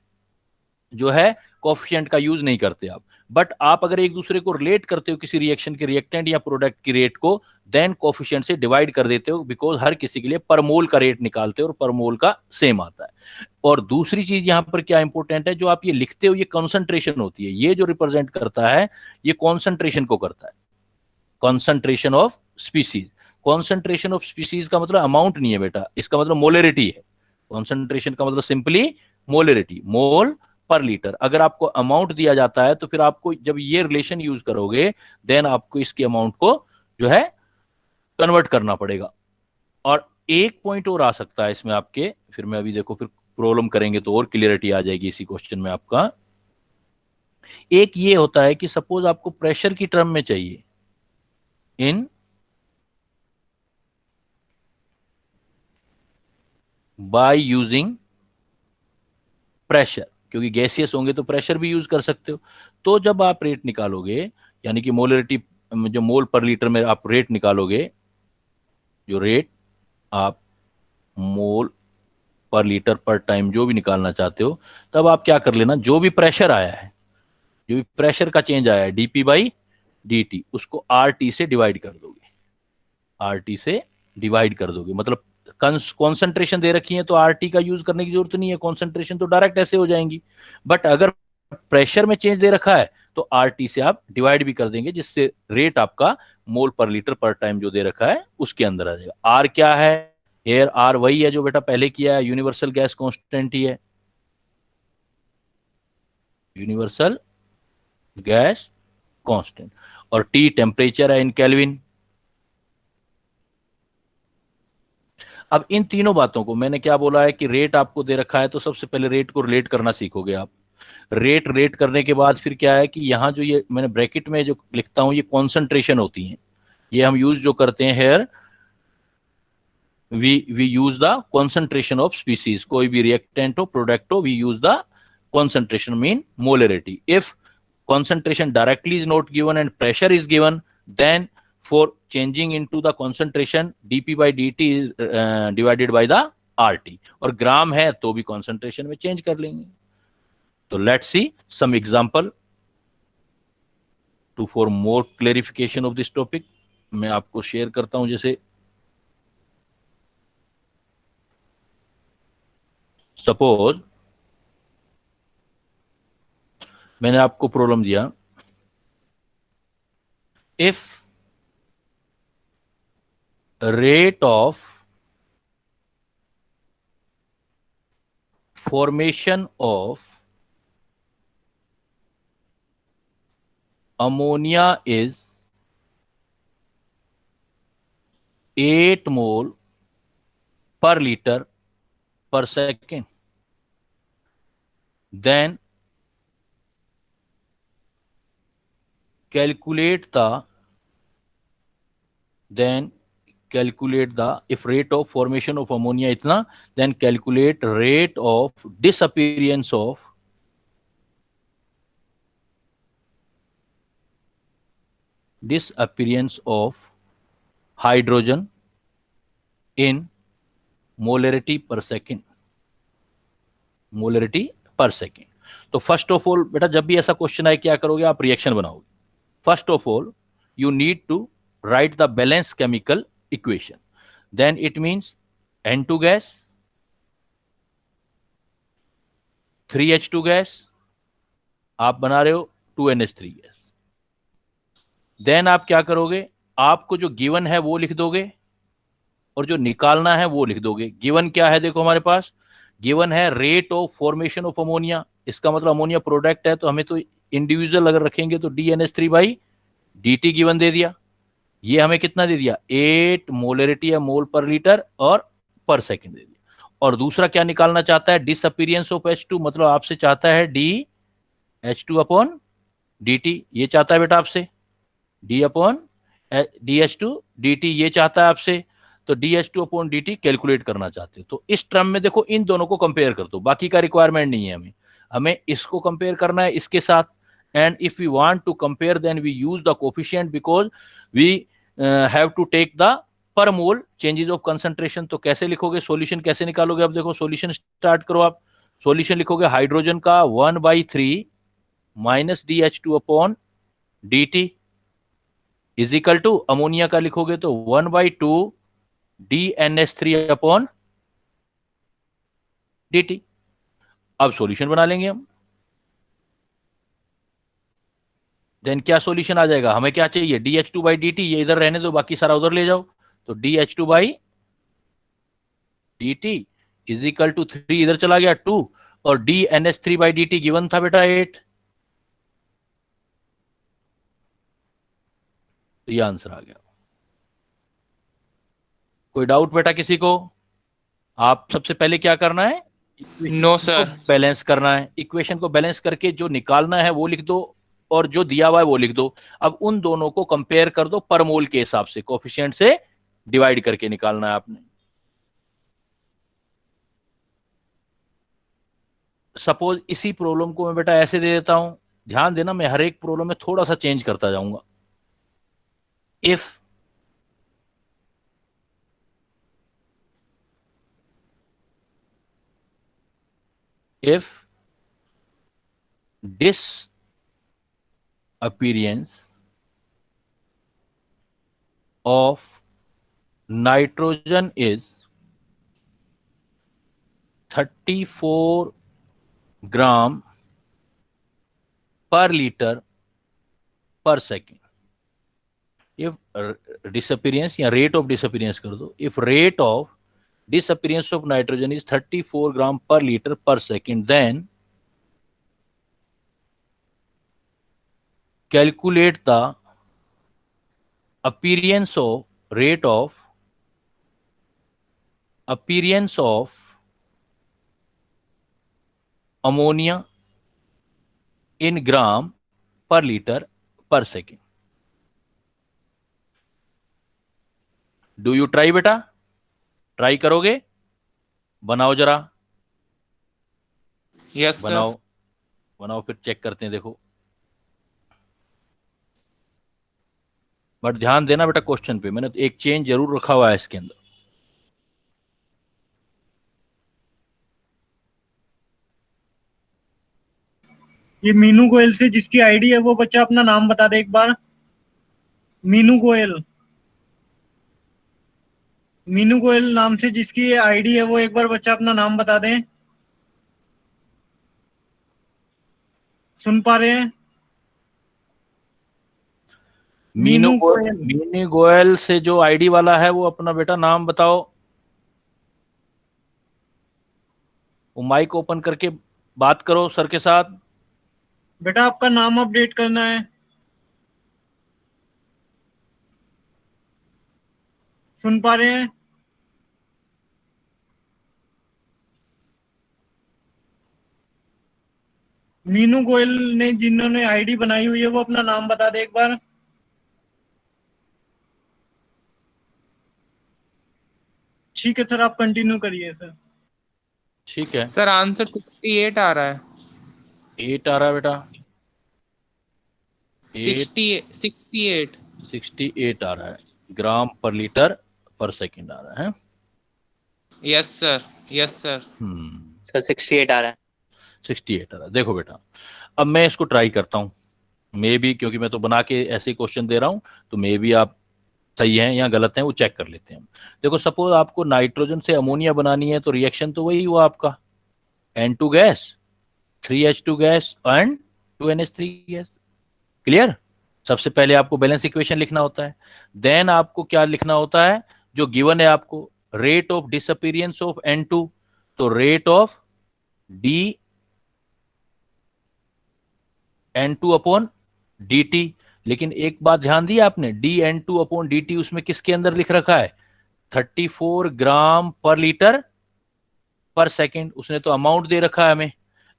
जो है कोफिशिएंट का यूज नहीं करते आप, बट आप अगर एक दूसरे को रिलेट करते हो किसी रिएक्शन के रिएक्टेंट या प्रोडक्ट की रेट को देन कोफिशिएंट से डिवाइड कर देते हो, बिकॉज हर किसी के लिए पर मोल का रेट निकालते हो और पर मोल का सेम आता है। और दूसरी चीज यहाँ पर क्या इंपॉर्टेंट है, जो आप ये लिखते हो ये कॉन्सेंट्रेशन होती है, ये जो रिप्रेजेंट करता है ये कॉन्सेंट्रेशन को करता है, concentration of species. Concentration of species का मतलब अमाउंट नहीं है बेटा, इसका मतलब मोलरिटी है। कॉन्सेंट्रेशन का मतलब सिंपली मोलरिटी, मोल पर लीटर। अगर आपको अमाउंट दिया जाता है तो फिर आपको जब ये रिलेशन यूज करोगे देन आपको इसके अमाउंट को जो है कन्वर्ट करना पड़ेगा। और एक पॉइंट और आ सकता है इसमें आपके, फिर मैं अभी देखो फिर प्रॉब्लम करेंगे तो और क्लियरिटी आ जाएगी इसी क्वेश्चन में आपका। एक ये होता है कि सपोज आपको प्रेशर की टर्म में चाहिए इन बाय यूजिंग प्रेशर, क्योंकि गैसियस होंगे तो प्रेशर भी यूज कर सकते हो। तो जब आप रेट निकालोगे, यानी कि मोलरिटी, जो मोल पर लीटर में आप रेट निकालोगे, जो रेट आप मोल पर लीटर पर टाइम जो भी निकालना चाहते हो, तब आप क्या कर लेना, जो भी प्रेशर आया है, जो भी प्रेशर का चेंज आया है डीपी बाई डी, उसको आर टी से डिवाइड कर दोगे, आर टी से डिवाइड कर दोगे। मतलब कॉन्सेंट्रेशन दे रखी है तो आर टी का यूज करने की जरूरत नहीं है, कॉन्सेंट्रेशन तो डायरेक्ट ऐसे हो जाएंगी। बट अगर प्रेशर में चेंज दे रखा है तो आर टी से आप डिवाइड भी कर देंगे, जिससे रेट आपका मोल पर लीटर पर टाइम जो दे रखा है उसके अंदर आ जाएगा। आर क्या है, एयर आर वही है जो बेटा पहले किया है, यूनिवर्सल गैस कांस्टेंट ही है, यूनिवर्सल गैस कांस्टेंट। और टी टेम्परेचर है इन केल्विन। अब इन तीनों बातों को मैंने क्या बोला है कि रेट आपको दे रखा है तो सबसे पहले रेट को रिलेट करना सीखोगे आप। रेट करने के बाद फिर क्या है कि यहाँ जो ये मैंने ब्रैकेट में जो लिखता हूं ये कॉन्सेंट्रेशन होती है, ये हम यूज जो करते हैं here, we use the concentration of species, कोई भी रिएक्टेंट हो प्रोडक्ट हो, we use the concentration mean molarity. If concentration directly is not given and pressure is given, then for changing into the concentration dp by dt is divided by the rt, और ग्राम है तो भी concentration में change कर लेंगे। तो let's see some example to for more clarification of this topic। मैं आपको शेयर करता हूं, जैसे सपोज मैंने आपको प्रॉब्लम दिया, if rate of formation of ammonia is 8 मोल पर लीटर पर second, then calculate the if rate of formation of ammonia इतना, then calculate rate of disappearance of hydrogen in molarity per second, तो फर्स्ट ऑफ ऑल बेटा जब भी ऐसा क्वेश्चन आए क्या करोगे आप, रिएक्शन बनाओगे। First of all you need to write the balanced chemical equation, then it means N2 gas, 3H2 gas, आप बना रहे हो 2NH3 गैस। देन आप क्या करोगे, आपको जो गिवन है वो लिख दोगे और जो निकालना है वो लिख दोगे। गिवन क्या है, देखो हमारे पास गिवन है rate of formation of ammonia, इसका मतलब अमोनिया प्रोडक्ट है तो हमें तो इंडिविजुअल अगर रखेंगे तो DNH3 बाई dt गिवन दे दिया। ये हमें कितना दे दिया, 8 मोलरिटी है मोल पर लीटर और पर सेकंड दे दिया। और दूसरा क्या निकालना चाहता है, डिसअपीयरेंस ऑफ H2, मतलब आपसे चाहता है DH2 अपॉन dt, ये चाहता है बेटा आपसे D अपॉन DH2 dt, ये चाहता है आपसे, तो DH2 अपॉन dt कैलकुलेट करना चाहते हो। तो इस टर्म में देखो इन दोनों को कंपेयर कर दो, बाकी का रिक्वायरमेंट नहीं है हमें इसको कंपेयर करना है इसके साथ। and if we want to compare then we use the coefficient because we have to take the per mole changes of concentration। तो कैसे लिखोगे, सॉल्यूशन कैसे निकालोगे, अब देखो सॉल्यूशन स्टार्ट करो आप। सॉल्यूशन लिखोगे हाइड्रोजन का 1/3 minus DH2 upon dt is equal to ammonia का लिखोगे तो 1/2 DNH3 अपॉन dt। अब सॉल्यूशन बना लेंगे हम। देन क्या सॉल्यूशन आ जाएगा, हमें क्या चाहिए DH2 बाई dt, ये इधर रहने दो बाकी सारा उधर ले जाओ, तो DH2 by dt is equal to 3 इधर चला गया 2 और DNH3 बाई dt गिवन था बेटा 8, तो ये आंसर आ गया। कोई डाउट बेटा किसी को? आप सबसे पहले क्या करना है, नो सर, बैलेंस करना है, इक्वेशन को बैलेंस करके जो निकालना है वो लिख दो और जो दिया हुआ है वो लिख दो। अब उन दोनों को कंपेयर कर दो पर मोल के हिसाब से, कोफिशिएंट से डिवाइड करके निकालना है आपने। सपोज इसी प्रॉब्लम को मैं बेटा ऐसे दे देता हूं, ध्यान देना मैं हर एक प्रॉब्लम में थोड़ा सा चेंज करता जाऊंगा। If disappearance of nitrogen is 34 gram per liter per second। if disappearance या rate of disappearance कर दो, if rate of disappearance of nitrogen is 34 gram per liter per second, then calculate the appearance of rate of appearance of ammonia in gram per liter per second। Do you try बेटा? ट्राई करोगे? बनाओ जरा, यस सर। बनाओ बनाओ फिर चेक करते हैं। देखो बट ध्यान देना बेटा क्वेश्चन पे, मैंने तो एक चेंज जरूर रखा हुआ है इसके अंदर। ये मीनू गोयल से जिसकी आईडी है वो बच्चा अपना नाम बता दे एक बार। मीनू गोयल, मीनू गोयल नाम से जिसकी आईडी है वो एक बार बच्चा अपना नाम बता दे। सुन पा रहे हैं? मीनू गोयल से जो आईडी वाला है वो अपना बेटा नाम बताओ। वो माइक ओपन करके बात करो सर के साथ। बेटा आपका नाम अपडेट करना है। सुन पा रहे हैं? मीनू गोयल ने जिन्होंने आईडी बनाई हुई है वो अपना नाम बता दे एक बार। ठीक है सर, आप कंटिन्यू करिए सर। ठीक है सर आंसर 68 आ रहा है। 8 आ रहा है बेटा, 68 68 आ रहा है, ग्राम पर लीटर पर सेकंड आ रहा है। Yes sir, yes sir. Sir 68 आ रहा है। 68 आ रहा है। देखो बेटा अब मैं इसको ट्राई करता हूँ, मे बी क्योंकि मैं तो बना के ऐसे क्वेश्चन दे रहा हूँ तो मे बी आप सही हैं या गलत हैं वो चेक कर लेते हैं। देखो सपोज आपको नाइट्रोजन से अमोनिया बनानी है तो रिएक्शन तो वही हुआ आपका, N2 gas, 3H2 gas and 2NH3 gas. Clear? सबसे पहले आपको बैलेंस इक्वेशन लिखना होता है, देन आपको क्या लिखना होता है जो गिवन है आपको, rate of disappearance of N2, तो rate of D N2 upon dt। लेकिन एक बात ध्यान दी आपने, dN2 अपॉन dt उसमें किसके अंदर लिख रखा है? 34 ग्राम पर लीटर पर सेकंड। उसने तो अमाउंट दे रखा है हमें,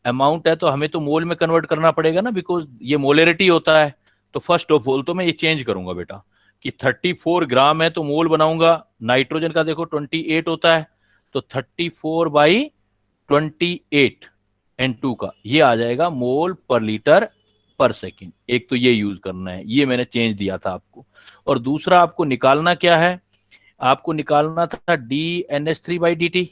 अमाउंट है तो हमें तो मोल में कन्वर्ट करना पड़ेगा ना, बिकॉज ये मोलरिटी होता है। तो फर्स्ट ऑफ ऑल तो मैं ये चेंज करूंगा बेटा कि 34 ग्राम है तो मोल बनाऊंगा। नाइट्रोजन का देखो 28 होता है तो 34/28 N2 का ये आ जाएगा मोल पर लीटर पर सेकंड। एक तो ये यूज करना है, ये मैंने चेंज दिया था आपको। और दूसरा आपको निकालना क्या है? आपको निकालना था dNH3/dt,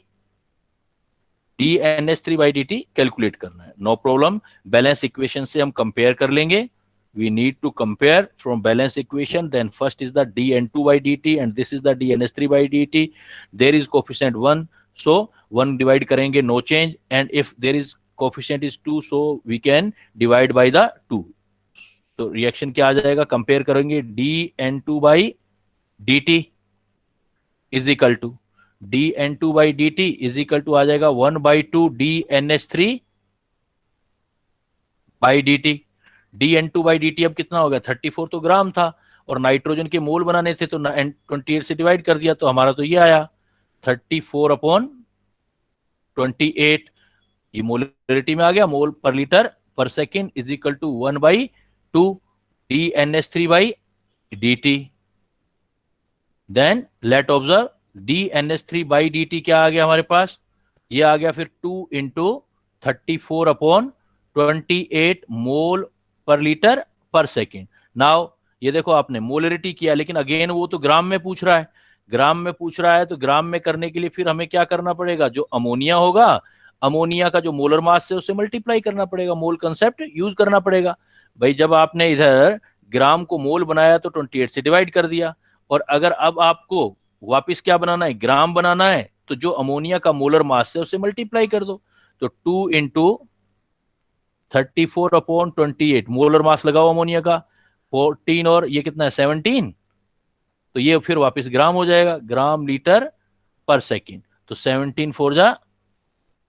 dNH3/dt कैलकुलेट करना है। नो प्रॉब्लम, बैलेंस इक्वेशन से हम कंपेयर कर लेंगे। we need to compare from balance equation, then first is the dN2/dt and this is the dNH3/dt. there is coefficient 1 so 1 divide करेंगे, no change, and if there is coefficient is 2 so we can divide by the 2। तो रिएक्शन क्या आ जाएगा? कंपेयर करेंगे dN2/dt is equal to dN2/dt is equal to आ जाएगा 1/2 dNH3/dt। dN2/dt अब कितना हो गया? 34 तो ग्राम था और नाइट्रोजन के मोल बनाने थे तो 28 से डिवाइड कर दिया तो हमारा तो ये आया 34/28। ये मोलरिटी में आ गया, मोल पर लीटर पर second is equal to 1/2 dNH3/dt। Then let observe dNH3/dt क्या आ गया हमारे पास? ये आ गया फिर 2 × 34/28 मोल पर लीटर पर सेकेंड। नाउ ये देखो आपने मोलरिटी किया, लेकिन अगेन वो तो ग्राम में पूछ रहा है, ग्राम में पूछ रहा है, तो ग्राम में करने के लिए फिर हमें क्या करना पड़ेगा, जो अमोनिया होगा, अमोनिया का जो मोलर मास है उससे मल्टीप्लाई करना पड़ेगा, मोल कंसेप्ट यूज करना पड़ेगा। भाई जब आपने इधर ग्राम को मोल बनाया तो 28 से डिवाइड कर दिया, और अगर अब आपको वापिस क्या बनाना है, ग्राम बनाना है, तो जो अमोनिया का मोलर मास है उससे मल्टीप्लाई कर दो। तो 2 इंटू 34/28 मोलर मास लगाओ अमोनिया का, 14 और ये कितना है 17, तो ये फिर वापस ग्राम हो जाएगा, ग्राम लीटर पर सेकेंड। तो 17 4 जा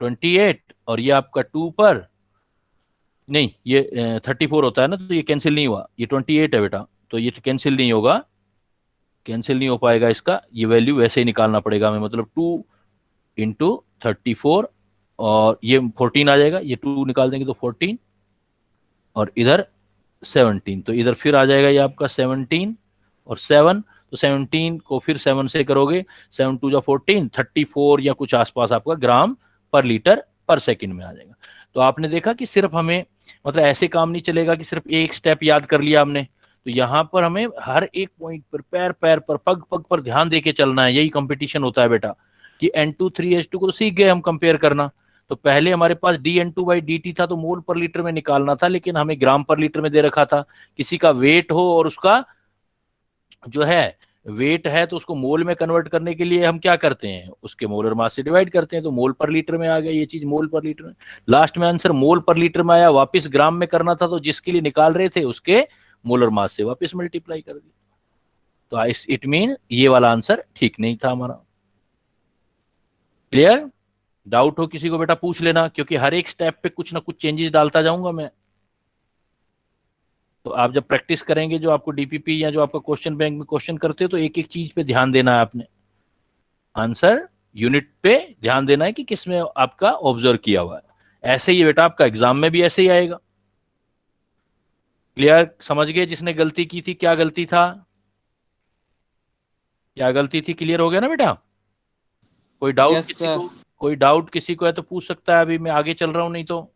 28, और ये आपका 2 पर नहीं, ये 34 होता है ना, तो ये कैंसिल नहीं हुआ, ये 28 है बेटा, तो ये कैंसिल नहीं होगा, कैंसिल नहीं हो पाएगा इसका, ये वैल्यू वैसे ही निकालना पड़ेगा हमें, मतलब 2 इंटू 34, और ये 14 आ जाएगा, ये 2 निकाल देंगे तो 14, और इधर 17, तो इधर फिर आ जाएगा ये आपका 17 और 7, तो 17 को फिर 7 से करोगे, 7 2 जा 14, 34 या कुछ आसपास आपका ग्राम पर लीटर पर सेकंड में आ जाएगा। तो आपने देखा कि सिर्फ हमें, मतलब ऐसे काम नहीं चलेगा कि सिर्फ एक स्टेप याद कर लिया हमने, तो यहाँ पर हमें हर एक पॉइंट पर, पैर पैर पर, पग पग पर ध्यान देके चलना है। यही कंपटीशन होता है बेटा, कि N2 3H2 को तो सीख गए हम कंपेयर करना, तो पहले हमारे पास dN2/dt था, तो मोल पर लीटर में निकालना था, लेकिन हमें ग्राम पर लीटर में दे रखा था। किसी का वेट हो और उसका जो है वेट है, तो उसको मोल में कन्वर्ट करने के लिए हम क्या करते हैं, उसके मोलर मास से डिवाइड करते हैं, तो मोल पर लीटर में आ गया ये चीज, मोल पर लीटर में। लास्ट में आंसर मोल पर लीटर में आया, वापस ग्राम में करना था, तो जिसके लिए निकाल रहे थे उसके मोलर मास से वापस मल्टीप्लाई कर दिया। तो इट मीन ये वाला आंसर ठीक नहीं था हमारा। क्लियर? डाउट हो किसी को बेटा पूछ लेना, क्योंकि हर एक स्टेप पे कुछ ना कुछ चेंजेस डालता जाऊंगा मैं। तो आप जब प्रैक्टिस करेंगे, जो आपको डीपीपी या जो आपका क्वेश्चन बैंक में क्वेश्चन करते हो, तो एक एक चीज पे ध्यान देना है आपने, आंसर यूनिट पे ध्यान देना है कि किसमें आपका ऑब्जर्व किया हुआ है। ऐसे ही बेटा आपका एग्जाम में भी ऐसे ही आएगा। क्लियर? समझ गए जिसने गलती की थी क्या गलती था, क्या गलती थी? क्लियर हो गया ना बेटा? कोई डाउट यस किसी सर। को, कोई डाउट किसी को है तो पूछ सकता है, अभी मैं आगे चल रहा हूं, नहीं तो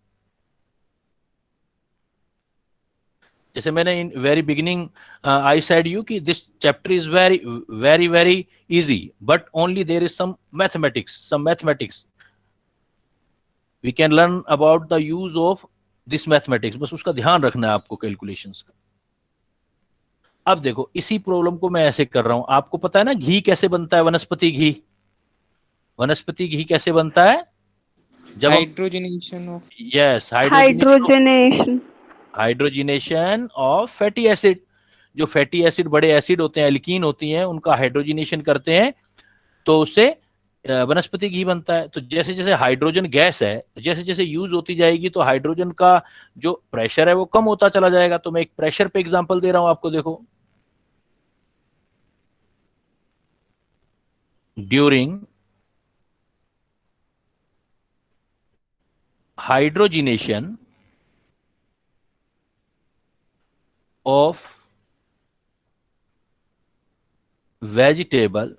जैसे मैंने in very beginning I said you कि this chapter is very very very easy, but only there is some mathematics we can learn about the use of this mathematics, बस उसका ध्यान रखना है आपको कैलकुलेशंस का। अब देखो इसी प्रॉब्लम को मैं ऐसे कर रहा हूं, आपको पता है ना घी कैसे बनता है, वनस्पति घी, वनस्पति घी कैसे बनता है, जब हम hydrogenation of yes hydrogenation. Hydrogenation of fatty acid, जो फैटी एसिड बड़े एसिड होते हैं, एल्कीन होती हैं, उनका हाइड्रोजिनेशन करते हैं, तो उससे वनस्पति घी बनता है। तो जैसे जैसे हाइड्रोजन गैस है, जैसे जैसे यूज होती जाएगी, तो हाइड्रोजन का जो प्रेशर है वो कम होता चला जाएगा। तो मैं एक प्रेशर पे एग्जांपल दे रहा हूं आपको, देखो during hydrogenation of vegetable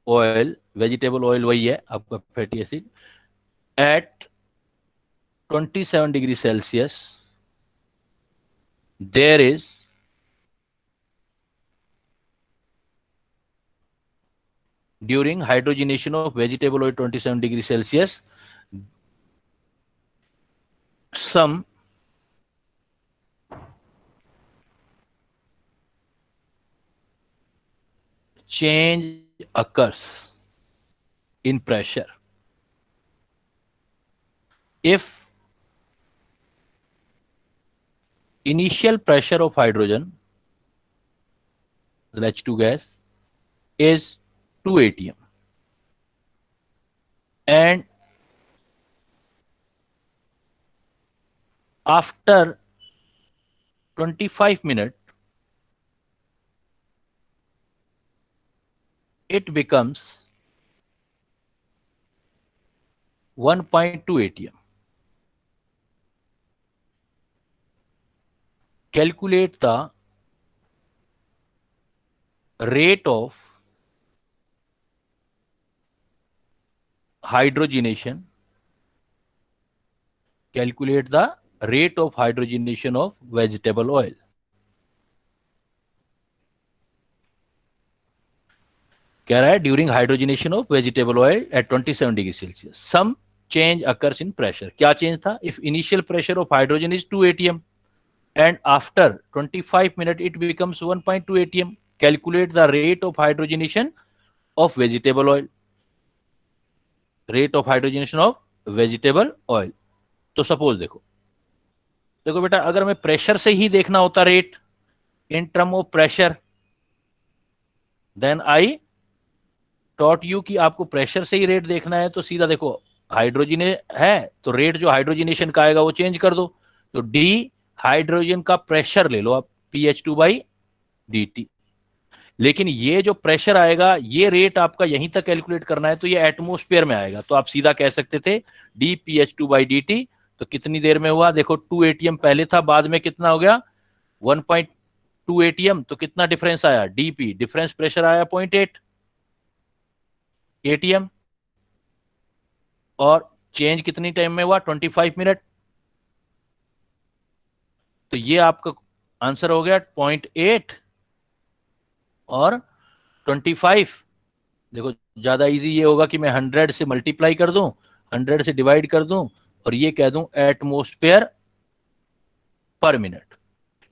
oil वही है आपका fatty acid, at 27 degree Celsius there is during hydrogenation of vegetable oil 27 degree Celsius some change occurs in pressure. If initial pressure of hydrogen, the H2 gas, is 2 atm and after 25 minutes it becomes 1.2 atm. Calculate the rate of hydrogenation calculate the rate of hydrogenation of vegetable oil. कह रहा है during hydrogenation of vegetable oil at 27 degree Celsius some change occurs in pressure. क्या चेंज था? If initial pressure of hydrogen is 2 atm and after 25 minutes it becomes 1.2 atm, calculate the rate of hydrogenation of vegetable oil। rate of hydrogenation of vegetable oil। तो सपोज देखो देखो बेटा, अगर मैं प्रेशर से ही देखना होता rate in term of pressure, then I taught you कि आपको प्रेशर से ही रेट देखना है, तो सीधा देखो हाइड्रोजन है तो रेट जो हाइड्रोजनेशन का आएगा वो चेंज कर दो। तो डी हाइड्रोजन का प्रेशर ले लो आप, pH2/dt। लेकिन ये जो प्रेशर आएगा ये रेट आपका यहीं तक कैलकुलेट करना है तो ये एटमॉस्फेयर में आएगा। तो आप सीधा कह सकते थे dpH2/dt। तो कितनी देर में हुआ? देखो 2 atm पहले था, बाद में कितना हो गया? 1.2 atm। तो कितना डिफरेंस आया? dp डिफरेंस प्रेशर आया 0.8 atm और चेंज कितनी टाइम में हुआ? 25 मिनट। तो ये आपका आंसर हो गया 0.8 और 25। देखो ज्यादा इजी ये होगा कि मैं 100 से मल्टीप्लाई कर दूं, 100 से डिवाइड कर दूं और ये कह दूं एटमॉस्फेयर पर मिनट।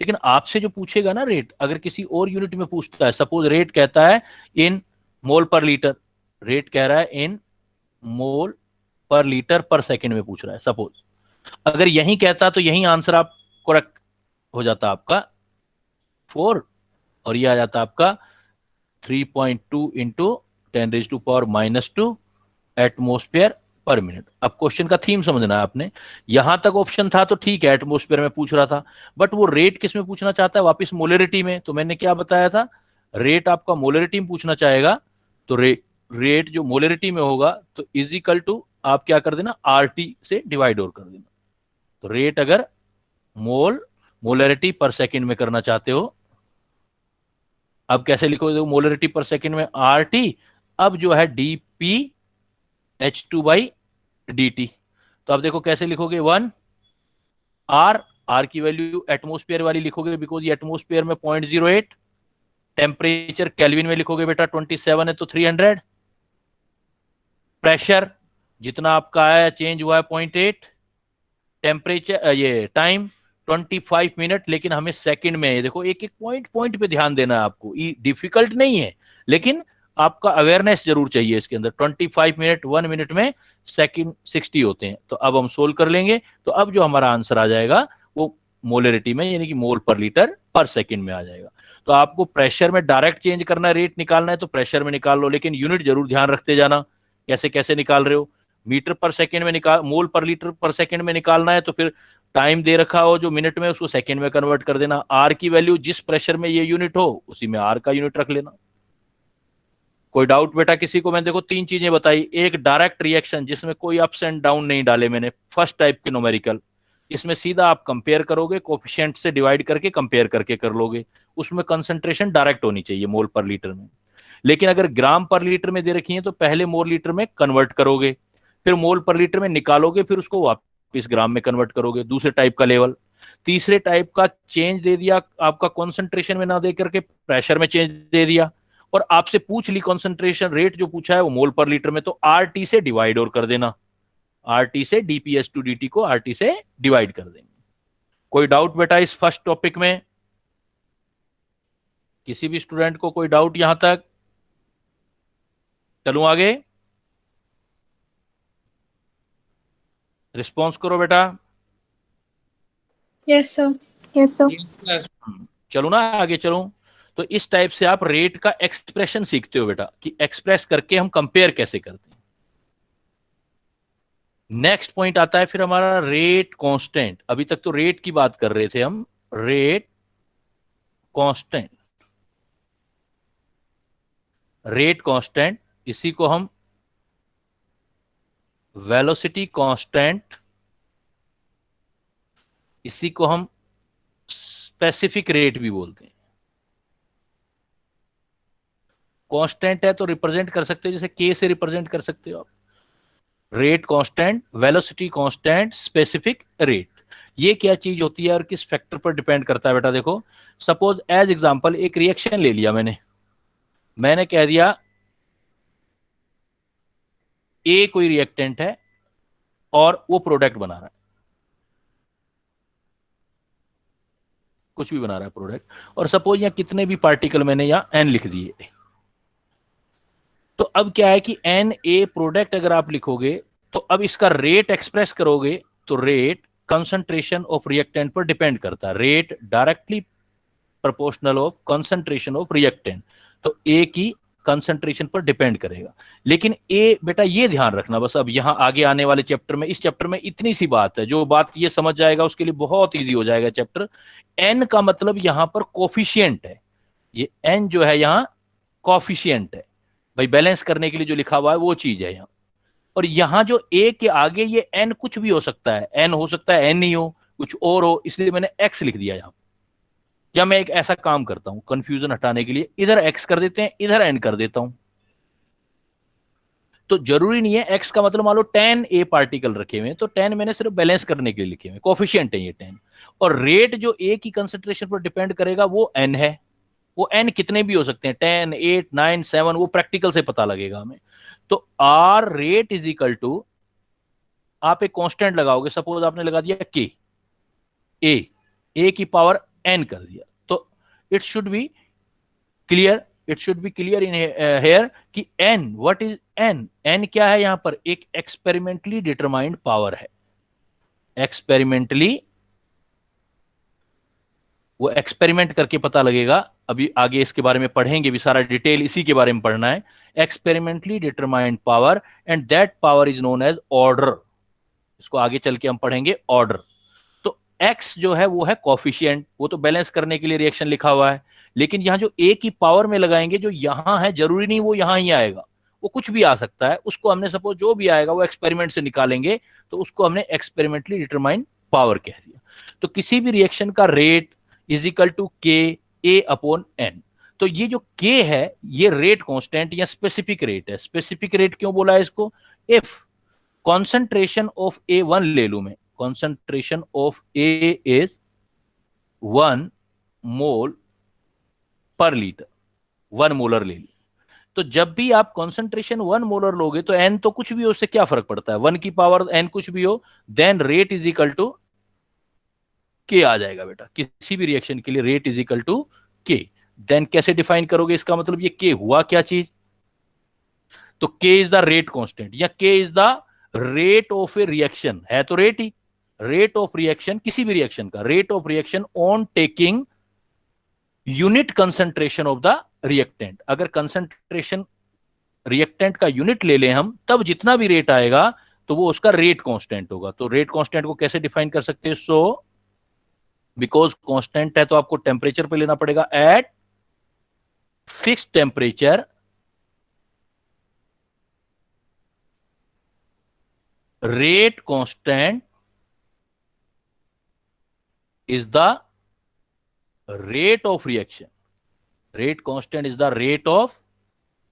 लेकिन आपसे जो पूछेगा ना रेट, अगर किसी और यूनिट में पूछता है, सपोज रेट कहता है इन मोल पर लीटर, रेट कह रहा है इन मोल पर लीटर पर सेकंड में पूछ रहा है सपोज, अगर यही कहता तो यही आंसर आप करेक्ट हो जाता आपका 4 और ये आ जाता आपका 3.2 इंटू 10⁻⁻² एटमॉस्फेयर पर मिनट। अब क्वेश्चन का थीम समझना है आपने। यहां तक ऑप्शन था तो ठीक है, एटमॉस्फेयर में पूछ रहा था, बट वो रेट किस में पूछना चाहता है? वापस मोलरिटी में। तो मैंने क्या बताया था? रेट आपका मोलरिटी में पूछना चाहेगा तो रेट जो मोलरिटी में होगा तो इजिकल टू आप क्या कर देना, आरटी से डिवाइड और कर देना। तो रेट अगर मोलरिटी पर सेकंड में करना चाहते हो, अब कैसे लिखोगे? मोलरिटी पर सेकंड में आरटी, अब जो है dpH2/dt। तो अब देखो कैसे लिखोगे? 1 आर की वैल्यू एटमॉस्फेयर वाली लिखोगे बिकॉज ये एटमॉस्फेयर में 0.08, टेम्परेचर केल्विन में लिखोगे बेटा 27 है तो 300, प्रेशर जितना आपका आया चेंज हुआ है 0.8, टेम्परेचर ये टाइम 25 मिनट, लेकिन हमें सेकंड में है। देखो एक एक पॉइंट पे ध्यान देना है आपको, डिफिकल्ट नहीं है लेकिन आपका अवेयरनेस जरूर चाहिए इसके अंदर। 25 मिनट 1 मिनट में सेकंड 60 होते हैं। तो अब हम सोल्व कर लेंगे, तो अब जो हमारा आंसर आ जाएगा वो मोलरिटी में यानी कि मोल पर लीटर पर सेकंड में आ जाएगा। तो आपको प्रेशर में डायरेक्ट चेंज करना है, रेट निकालना है तो प्रेशर में निकाल लो, लेकिन यूनिट जरूर ध्यान रखते जाना कैसे कैसे निकाल रहे हो। मीटर पर सेकंड में निकाल, मोल पर लीटर पर सेकंड में निकालना है तो फिर टाइम दे रखा हो जो मिनट में उसको सेकंड में कन्वर्ट कर देना। आर की वैल्यू जिस प्रेशर में ये यूनिट हो उसी में आर का यूनिट रख लेना। कोई डाउट बेटा किसी को? मैं देखो 3 चीजें बताई, एक डायरेक्ट रिएक्शन जिसमें कोई अप्स एंड डाउन नहीं डाले मैंने, फर्स्ट टाइप के न्यूमेरिकल, इसमें सीधा आप कंपेयर करोगे, कोफिशिएंट से डिवाइड करके कंपेयर करके कर लोगे, उसमें कंसंट्रेशन डायरेक्ट होनी चाहिए मोल पर लीटर में। लेकिन अगर ग्राम पर लीटर में दे रखी है तो पहले मोल लीटर में कन्वर्ट करोगे, फिर मोल पर लीटर में निकालोगे, फिर उसको वापस ग्राम में कन्वर्ट करोगे, दूसरे टाइप का लेवल। तीसरे टाइप का चेंज दे दिया आपका कॉन्सेंट्रेशन में ना दे करके प्रेशर में चेंज दे दिया, और आपसे पूछ ली कॉन्सेंट्रेशन रेट जो पूछा है वो मोल पर लीटर में, तो आरटी से डिवाइड और कर देना, आरटी से dpH2dt को आरटी से डिवाइड कर देंगे। कोई डाउट बेटा इस फर्स्ट टॉपिक में? किसी भी स्टूडेंट को कोई डाउट यहां तक? चलूं आगे, रिस्पॉन्स करो बेटा। Yes sir. Yes, sir. चलो ना आगे चलो। तो इस टाइप से आप रेट का एक्सप्रेशन सीखते हो बेटा कि एक्सप्रेस करके हम कंपेयर कैसे करते हैं। नेक्स्ट पॉइंट आता है फिर हमारा रेट कांस्टेंट। अभी तक तो रेट की बात कर रहे थे हम, रेट कांस्टेंट, रेट कांस्टेंट, इसी को हम वेलोसिटी कांस्टेंट, इसी को हम स्पेसिफिक रेट भी बोलते हैं। कांस्टेंट है तो रिप्रेजेंट कर सकते हो, जैसे के से रिप्रेजेंट कर सकते हो आप। Rate constant, velocity constant, specific rate. ये क्या चीज होती है और किस फैक्टर पर डिपेंड करता है बेटा? देखो, सपोज एज एग्जांपल एक रिएक्शन ले लिया मैंने कह दिया ए कोई रिएक्टेंट है और वो प्रोडक्ट बना रहा है, कुछ भी बना रहा है प्रोडक्ट, और सपोज यहाँ कितने भी पार्टिकल मैंने यहाँ एन लिख दिए। तो अब क्या है कि एन ए प्रोडक्ट अगर आप लिखोगे तो अब इसका रेट एक्सप्रेस करोगे तो रेट कंसंट्रेशन ऑफ रिएक्टेंट पर डिपेंड करता है। Rate directly proportional of concentration of reactant, तो ए की कंसंट्रेशन पर डिपेंड करेगा। लेकिन ए बेटा ये ध्यान रखना बस, अब यहां आगे आने वाले चैप्टर में, इस चैप्टर में इतनी सी बात है, जो बात ये समझ जाएगा उसके लिए बहुत इजी हो जाएगा चैप्टर। एन का मतलब यहां पर कोफिशिएंट है, ये एन जो है यहां कोफिशिएंट है भाई, बैलेंस करने के लिए जो लिखा हुआ है वो चीज है यहाँ। और यहां जो ए के आगे ये एन कुछ भी हो सकता है, एन हो सकता है एन नहीं हो, कुछ और हो, इसलिए मैंने एक्स लिख दिया यहां। या मैं एक ऐसा काम करता हूं कंफ्यूजन हटाने के लिए, इधर एक्स कर देते हैं, इधर एन कर देता हूं। तो जरूरी नहीं है एक्स का मतलब मान लो 10 ए पार्टिकल रखे हुए हैं, तो 10 मैंने सिर्फ बैलेंस करने के लिए लिखे हुए, कोफिशिएंट है ये 10। और रेट जो ए की कंसंट्रेशन पर डिपेंड करेगा वो एन है। वो एन कितने भी हो सकते हैं, 10, 8, 9, 7, वो प्रैक्टिकल से पता लगेगा हमें। तो r rate is equal to, आप एक कांस्टेंट लगाओगे, सपोज आपने लगा दिया के, ए की पावर एन कर दिया, तो it should be clear, it should be clear in here कि N, what is N? N क्या है यहां पर? एक एक्सपेरिमेंटली डिटरमाइंड पावर है। एक्सपेरिमेंटली, वो एक्सपेरिमेंट करके पता लगेगा, अभी आगे इसके बारे में पढ़ेंगे भी, सारा डिटेल इसी के बारे में पढ़ना है। Experimentally determined power and that power is known as order. इसको आगे चल के हम पढ़ेंगे ऑर्डर। तो एक्स जो है वो है कोफिशिएंट, वो तो बैलेंस करने के लिए रिएक्शन लिखा हुआ है। लेकिन यहां जो ए की पावर में लगाएंगे, जो यहां है, जरूरी नहीं वो यहां ही आएगा, वो कुछ भी आ सकता है। उसको हमने सपोज जो भी आएगा वो एक्सपेरिमेंट से निकालेंगे, तो उसको हमने एक्सपेरिमेंटली डिटरमाइंड पावर कह दिया। तो किसी भी रिएक्शन का रेट इज इक्वल टू के ए अपॉन एन। तो ये जो के है ये रेट कांस्टेंट या स्पेसिफिक रेट है। स्पेसिफिक रेट क्यों बोला है इसको? इफ कॉन्सेंट्रेशन ऑफ ए 1 ले लू मैं, कॉन्सेंट्रेशन ऑफ ए इज 1 मोल पर लीटर, 1 मोलर ले ली, तो जब भी आप कॉन्सेंट्रेशन 1 मोलर लोगे तो एन तो कुछ भी हो, उससे क्या फर्क पड़ता है, 1 की पावर एन कुछ भी हो, then rate is equal to k आ जाएगा बेटा। किसी भी रिएक्शन के लिए rate is equal to k. देन कैसे डिफाइन करोगे इसका मतलब, ये के हुआ क्या चीज? तो के इज द रेट कांस्टेंट, या के is the rate of A reaction, है तो rate he, rate of reaction, किसी भी रिएक्शन का rate of reaction on taking unit concentration of the reactant. अगर कंसंट्रेशन रिएक्टेंट का यूनिट ले लें हम, तब जितना भी रेट आएगा तो वो उसका रेट कांस्टेंट होगा। तो रेट कांस्टेंट को कैसे डिफाइन कर सकते हैं? सो बिकॉज कांस्टेंट है तो आपको टेम्परेचर पे लेना पड़ेगा, at fixed temperature rate constant is the rate of reaction. Rate constant is the rate of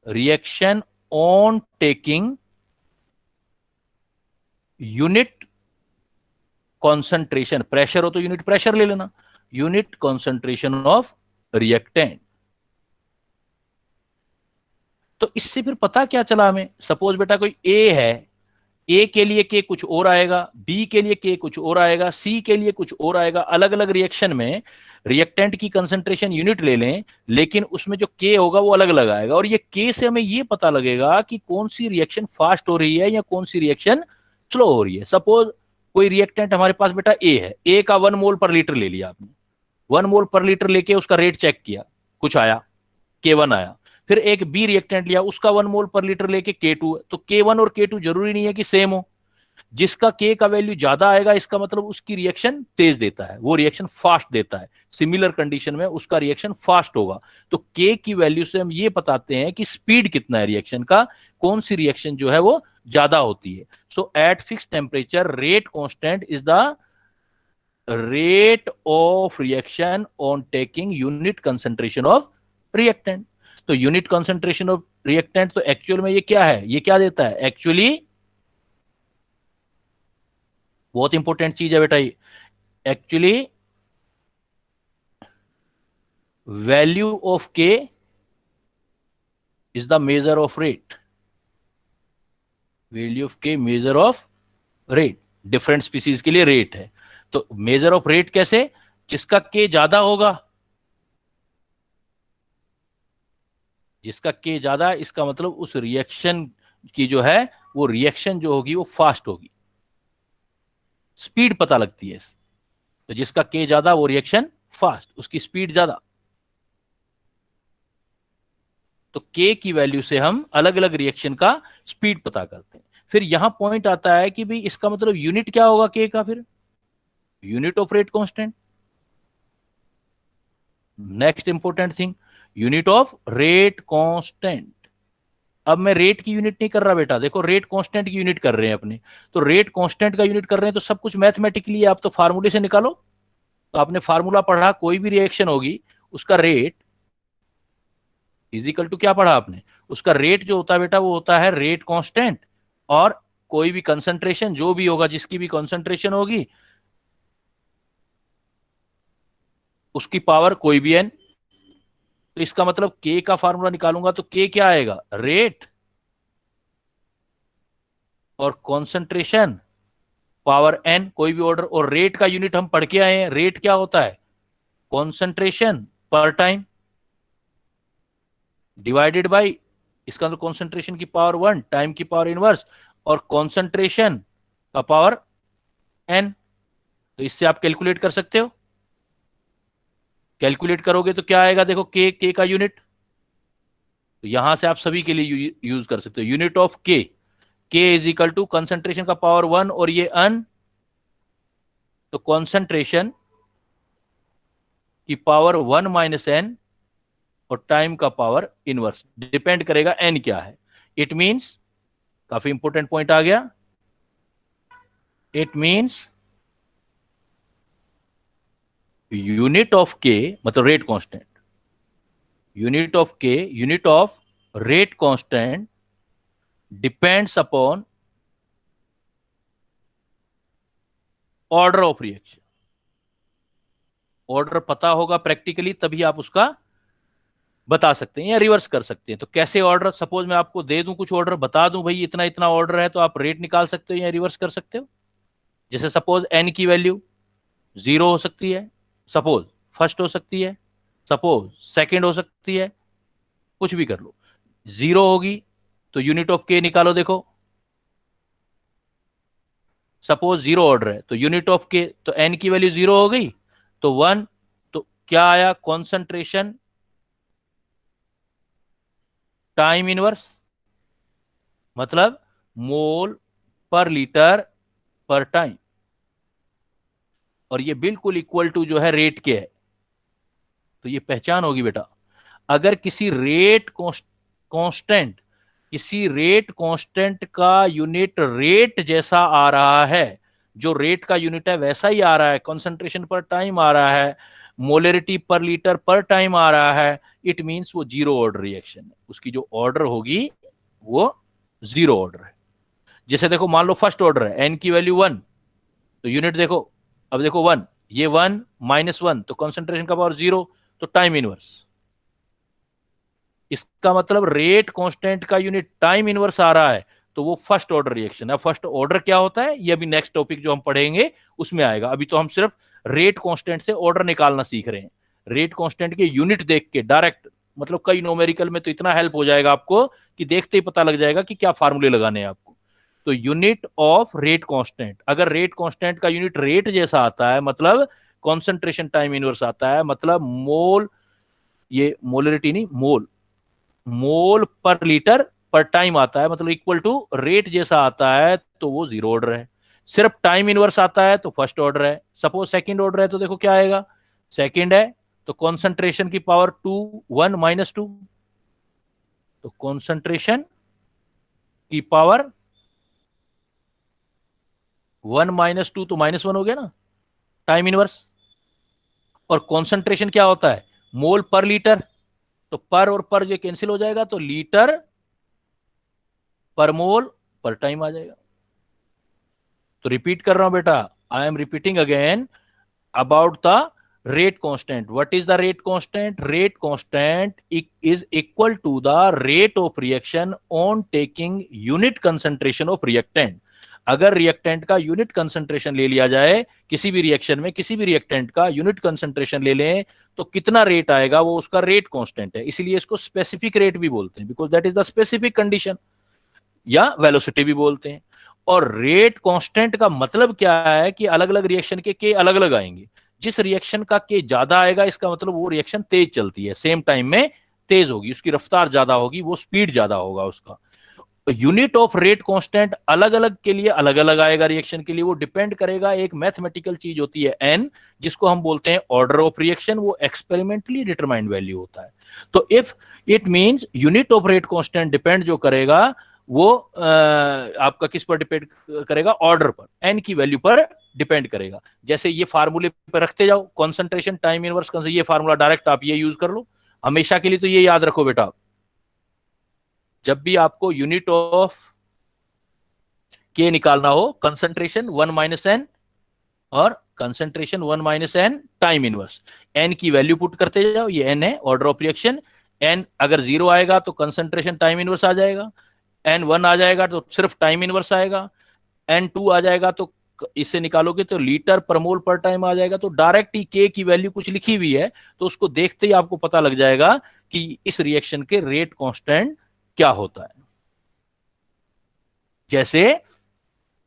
reaction on taking unit concentration. Pressure हो तो unit pressure ले लेना, unit concentration of reactant. तो इससे फिर पता क्या चला हमें? सपोज बेटा कोई A है, ए के लिए के कुछ और आएगा, बी के लिए के कुछ और आएगा, सी के लिए कुछ और आएगा। अलग अलग रिएक्शन में रिएक्टेंट की कंसंट्रेशन यूनिट ले लें, लेकिन उसमें जो के होगा वो अलग अलग आएगा। और ये के से हमें ये पता लगेगा कि कौन सी रिएक्शन फास्ट हो रही है या कौन सी रिएक्शन स्लो हो रही है। सपोज कोई रिएक्टेंट हमारे पास बेटा ए है, ए का 1 मोल पर लीटर ले लिया आपने, 1 मोल पर लीटर लेके उसका रेट चेक किया, कुछ आया, K1 आया। फिर एक बी रिएक्टेंट लिया, उसका 1 मोल पर लीटर लेके K2, तो K1 और K2 जरूरी नहीं है कि सेम हो। जिसका K का वैल्यू ज्यादा आएगा इसका मतलब उसकी रिएक्शन तेज देता है, वो रिएक्शन फास्ट देता है। सिमिलर कंडीशन में उसका रिएक्शन फास्ट होगा। तो K की वैल्यू से हम ये बताते हैं कि स्पीड कितना है रिएक्शन का, कौन सी रिएक्शन जो है वो ज्यादा होती है। So at fix temperature rate constant is the rate of reaction on taking unit concentration of reactant. तो यूनिट कंसंट्रेशन ऑफ रिएक्टेंट तो एक्चुअल में ये क्या है, ये क्या देता है? एक्चुअली बहुत इंपॉर्टेंट चीज है बेटा ये। Actually value of K is the measure of rate. Value of K measure of rate, different species के लिए रेट है। तो मेजर ऑफ रेट कैसे? जिसका के ज्यादा होगा, जिसका के ज्यादा, इसका मतलब उस रिएक्शन की जो है वो रिएक्शन जो होगी वो फास्ट होगी, स्पीड पता लगती है। तो जिसका के ज्यादा वो रिएक्शन फास्ट, उसकी स्पीड ज्यादा। तो के की वैल्यू से हम अलग अलग रिएक्शन का स्पीड पता करते हैं। फिर यहां पॉइंट आता है कि भाई इसका मतलब यूनिट क्या होगा के का? फिर unit of rate constant. Next important thing, unit of rate constant. अब मैं रेट की यूनिट नहीं कर रहा बेटा, देखो रेट कांस्टेंट की यूनिट कर रहे हैं अपने। तो रेट कांस्टेंट का यूनिट कर रहे हैं तो सब कुछ मैथमेटिकली आप तो फार्मूले से निकालो। तो आपने फार्मूला पढ़ा, कोई भी रिएक्शन होगी उसका रेट इजिकल टू क्या पढ़ा आपने? उसका रेट जो होता है बेटा वो होता है रेट कांस्टेंट, और कोई भी कंसंट्रेशन जो भी होगा, जिसकी भी कंसंट्रेशन होगी उसकी पावर कोई भी एन। तो इसका मतलब के का फार्मूला निकालूंगा तो के क्या आएगा? रेट और कंसंट्रेशन पावर एन, कोई भी ऑर्डर। और रेट का यूनिट हम पढ़ के आए हैं, रेट क्या होता है? कंसंट्रेशन पर टाइम डिवाइडेड बाय, इसका तो कंसंट्रेशन की पावर 1, टाइम की पावर इनवर्स, और कंसंट्रेशन का पावर एन। तो इससे आप कैलकुलेट कर सकते हो। कैलकुलेट करोगे तो क्या आएगा? देखो के का यूनिट, तो यहां से आप सभी के लिए यूज कर सकते हो। Unit of K is equal to concentration का पावर 1 और ये अन, तो कंसंट्रेशन की पावर 1 माइनस एन और टाइम का पावर इनवर्स, डिपेंड करेगा एन क्या है। इट मींस, काफी इंपॉर्टेंट पॉइंट आ गया, it means unit of k मतलब रेट कांस्टेंट, यूनिट ऑफ के, unit of rate constant depends upon order of reaction. Order पता होगा प्रैक्टिकली तभी आप उसका बता सकते हैं या रिवर्स कर सकते हैं। तो कैसे ऑर्डर? सपोज मैं आपको दे दूं कुछ ऑर्डर, बता दूं भाई इतना इतना ऑर्डर है, तो आप रेट निकाल सकते हो या रिवर्स कर सकते हो। जैसे सपोज एन की वैल्यू 0 हो सकती है, सपोज फर्स्ट हो सकती है, सपोज सेकंड हो सकती है, कुछ भी कर लो। 0 होगी तो यूनिट ऑफ के निकालो। देखो सपोज 0 ऑर्डर है तो यूनिट ऑफ के, तो एन की वैल्यू 0 हो गई तो 1, तो क्या आया? कॉन्सेंट्रेशन टाइम इनवर्स, मतलब मोल पर लीटर पर टाइम, और ये बिल्कुल इक्वल टू जो है रेट के है। तो ये पहचान होगी बेटा, अगर किसी रेट कांस्टेंट, किसी रेट कांस्टेंट का यूनिट रेट जैसा आ रहा है, जो रेट का यूनिट है वैसा ही आ रहा है, कंसंट्रेशन पर टाइम आ रहा है, मोलरिटी पर लीटर पर टाइम आ रहा है, इट मींस वो जीरो ऑर्डर रिएक्शन है। उसकी जो ऑर्डर होगी वो जीरो ऑर्डर है। जैसे देखो मान लो फर्स्ट ऑर्डर है, एन की वैल्यू 1, तो यूनिट देखो, अब देखो 1, ये 1 माइनस 1 तो कंसंट्रेशन का पावर 0, तो टाइम इनवर्स। इसका मतलब रेट कांस्टेंट का यूनिट टाइम इनवर्स आ रहा है, तो वो फर्स्ट ऑर्डर रिएक्शन है। फर्स्ट ऑर्डर क्या होता है ये अभी नेक्स्ट टॉपिक जो हम पढ़ेंगे उसमें आएगा। अभी तो हम सिर्फ रेट कांस्टेंट से ऑर्डर निकालना सीख रहे हैं। रेट कांस्टेंट के यूनिट देख के डायरेक्ट, मतलब कई न्यूमेरिकल में तो इतना हेल्प हो जाएगा आपको कि देखते ही पता लग जाएगा कि क्या फार्मूले लगाने हैं आपको। तो यूनिट ऑफ रेट कांस्टेंट, अगर रेट कांस्टेंट का यूनिट रेट जैसा आता है मतलब कॉन्सेंट्रेशन टाइम इनवर्स आता है, मतलब मोल, ये मोलरिटी नहीं, मोल, मोल पर लीटर पर टाइम आता है, मतलब इक्वल टू रेट जैसा आता है, तो वो जीरो ऑर्डर है। सिर्फ टाइम इनवर्स आता है तो फर्स्ट ऑर्डर है। सपोज सेकंड ऑर्डर है तो देखो क्या आएगा, सेकंड है तो कॉन्सेंट्रेशन की पावर 2, 1 माइनस 2, तो कॉन्सेंट्रेशन की पावर 1 माइनस 2 तो -1 हो गया ना, टाइम इनवर्स। और कॉन्सेंट्रेशन क्या होता है? मोल पर लीटर, तो पर और पर जो कैंसिल हो जाएगा तो लीटर पर मोल पर टाइम आ जाएगा। तो रिपीट कर रहा हूं बेटा, आई am repeating again about the rate constant. What is the rate constant? Rate constant is equal to the rate of reaction on taking unit concentration of reactant. अगर रिएक्टेंट का यूनिट कंसंट्रेशन ले लिया जाए, किसी भी रिएक्शन में किसी भी रिएक्टेंट का यूनिट कंसंट्रेशन ले लें, तो कितना रेट आएगा वो उसका रेट कांस्टेंट है। इसीलिए इसको स्पेसिफिक रेट भी बोलते हैं, because that is the specific condition, या वेलोसिटी भी बोलते हैं। और रेट कांस्टेंट का मतलब क्या है कि अलग अलग रिएक्शन के अलग अलग आएंगे। जिस रिएक्शन का के ज्यादा आएगा इसका मतलब वो रिएक्शन तेज चलती है, सेम टाइम में तेज होगी, उसकी रफ्तार ज्यादा होगी, वो स्पीड ज्यादा होगा उसका। यूनिट ऑफ रेट कांस्टेंट अलग अलग के लिए अलग अलग आएगा रिएक्शन के लिए, वो डिपेंड करेगा, एक मैथमेटिकल चीज होती है एन, जिसको हम बोलते हैं ऑर्डर ऑफ रिएक्शन, वो एक्सपेरिमेंटली डिटरमाइंड वैल्यू होता है। तो if it means unit of rate constant depend जो करेगा वो आपका किस पर डिपेंड करेगा, ऑर्डर पर, एन की वैल्यू पर डिपेंड करेगा। जैसे ये फार्मूले पर रखते जाओ, कॉन्सेंट्रेशन टाइम इनवर्स, ये फार्मूला डायरेक्ट आप ये यूज कर लो हमेशा के लिए। तो ये याद रखो बेटा, जब भी आपको यूनिट ऑफ के निकालना हो, कंसंट्रेशन 1 माइनस एन और concentration 1 minus n time inverse, n की वैल्यू पुट करते जाओ, ये एन है ऑर्डर ऑफ रिएक्शन। एन अगर 0 आएगा तो कंसंट्रेशन टाइम इनवर्स आ जाएगा, एन 1 आ जाएगा तो सिर्फ टाइम इनवर्स आएगा, एन 2 आ जाएगा तो इससे निकालोगे तो लीटर पर मोल पर टाइम आ जाएगा। तो डायरेक्ट ही के की वैल्यू कुछ लिखी हुई है तो उसको देखते ही आपको पता लग जाएगा कि इस रिएक्शन के रेट कांस्टेंट क्या होता है। जैसे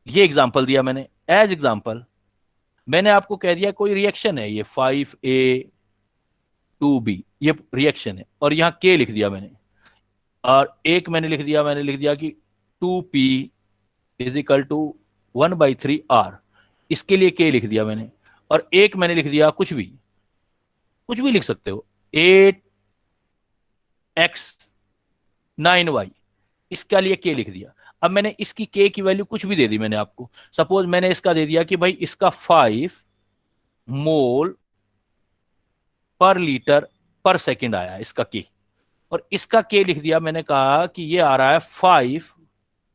ये एग्जांपल दिया मैंने, एज एग्जांपल मैंने आपको कह दिया कोई रिएक्शन है, ये 5A2B ये रिएक्शन है, और यहां के लिख दिया मैंने, और एक मैंने लिख दिया कि 2P is equal to 1/3R, इसके लिए के लिख दिया मैंने। और एक मैंने लिख दिया कुछ भी लिख सकते हो, 8x9y, इसका लिए के लिख दिया। अब मैंने इसकी के की वैल्यू कुछ भी दे दी मैंने आपको, सपोज मैंने इसका दे दिया कि भाई इसका 5 मोल पर लीटर पर सेकंड आया इसका के, और इसका के लिख दिया मैंने, कहा कि ये आ रहा है 5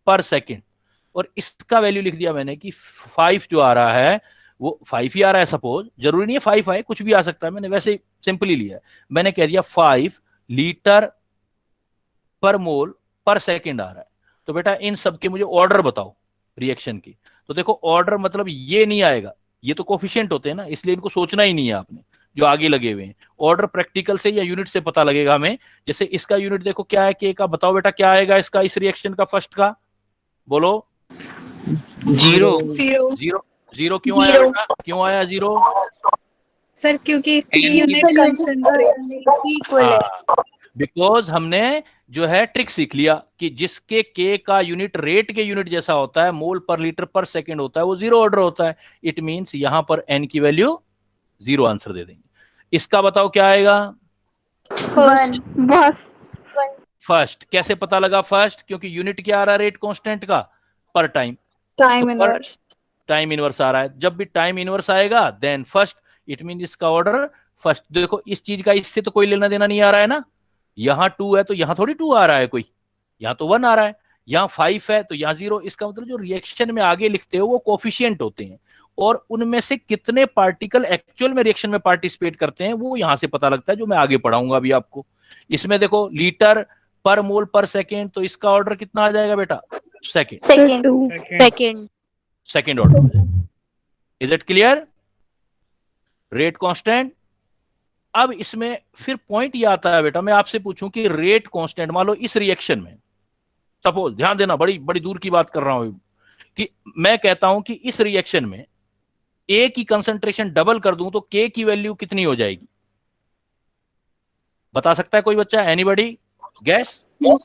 पर सेकंड, और इसका वैल्यू लिख दिया मैंने कि 5 जो आ रहा है वो 5 ही आ रहा है। सपोज जरूरी नहीं है 5 आए, कुछ भी आ सकता है, मैंने वैसे सिंपली लिया है। मैंने कह दिया 5 लीटर पर मोल पर सेकंड आ रहा है। तो बेटा इन सब के मुझे ऑर्डर बताओ रिएक्शन की। तो देखो ऑर्डर मतलब ये नहीं आएगा, ये तो कोफिशिएंट होते हैं ना, इसलिए इनको सोचना ही नहीं है आपने, जो आगे लगे हुए हैं। ऑर्डर प्रैक्टिकल से या यूनिट से पता लगेगा हमें। जैसे इसका यूनिट देखो क्या है, के का, बताओ बेटा क्या आएगा इसका, इस रिएक्शन का फर्स्ट का, बोलो। 0 जीरो क्यों आया बेटा, क्यों आया 0? सर क्योंकि यूनिट कंसंट्रेशन इक्वल है। बिकॉज हमने जो है ट्रिक सीख लिया कि जिसके के का यूनिट रेट के यूनिट जैसा होता है, मोल पर लीटर पर सेकंड होता है, वो 0 ऑर्डर होता है। इट मींस यहां पर एन की वैल्यू 0 आंसर दे देंगे। इसका बताओ क्या आएगा, फर्स्ट। कैसे पता लगा फर्स्ट, क्योंकि यूनिट क्या आ रहा है रेट कांस्टेंट का, पर time, time inverse, time inverse आ रहा है। जब भी टाइम इनवर्स आएगा देन फर्स्ट, इट मीन इसका ऑर्डर फर्स्ट। देखो इस चीज का इससे तो कोई लेना देना नहीं आ रहा है ना, यहां 2 है तो यहां थोड़ी 2 आ रहा है कोई, यहां तो 1 आ रहा है, यहां 5 है तो यहां 0। इसका मतलब जो रिएक्शन में आगे लिखते हो वो कोफिशिएंट होते हैं, और उनमें से कितने पार्टिकल एक्चुअल में रिएक्शन में पार्टिसिपेट करते हैं वो यहां से पता लगता है, जो मैं आगे पढ़ाऊंगा अभी आपको। इसमें देखो लीटर पर मोल पर सेकेंड, तो इसका ऑर्डर कितना आ जाएगा बेटा, second order. Is it clear? Rate constant. अब इसमें फिर पॉइंट ये आता है बेटा, मैं आपसे पूछूं कि रेट कांस्टेंट, मान लो इस रिएक्शन में, सपोज ध्यान देना, बड़ी बड़ी दूर की बात कर रहा हूं, कि मैं कहता हूं कि इस रिएक्शन में ए की कंसंट्रेशन डबल कर दूं तो के की वैल्यू कितनी हो जाएगी, बता सकता है कोई बच्चा, anybody guess? No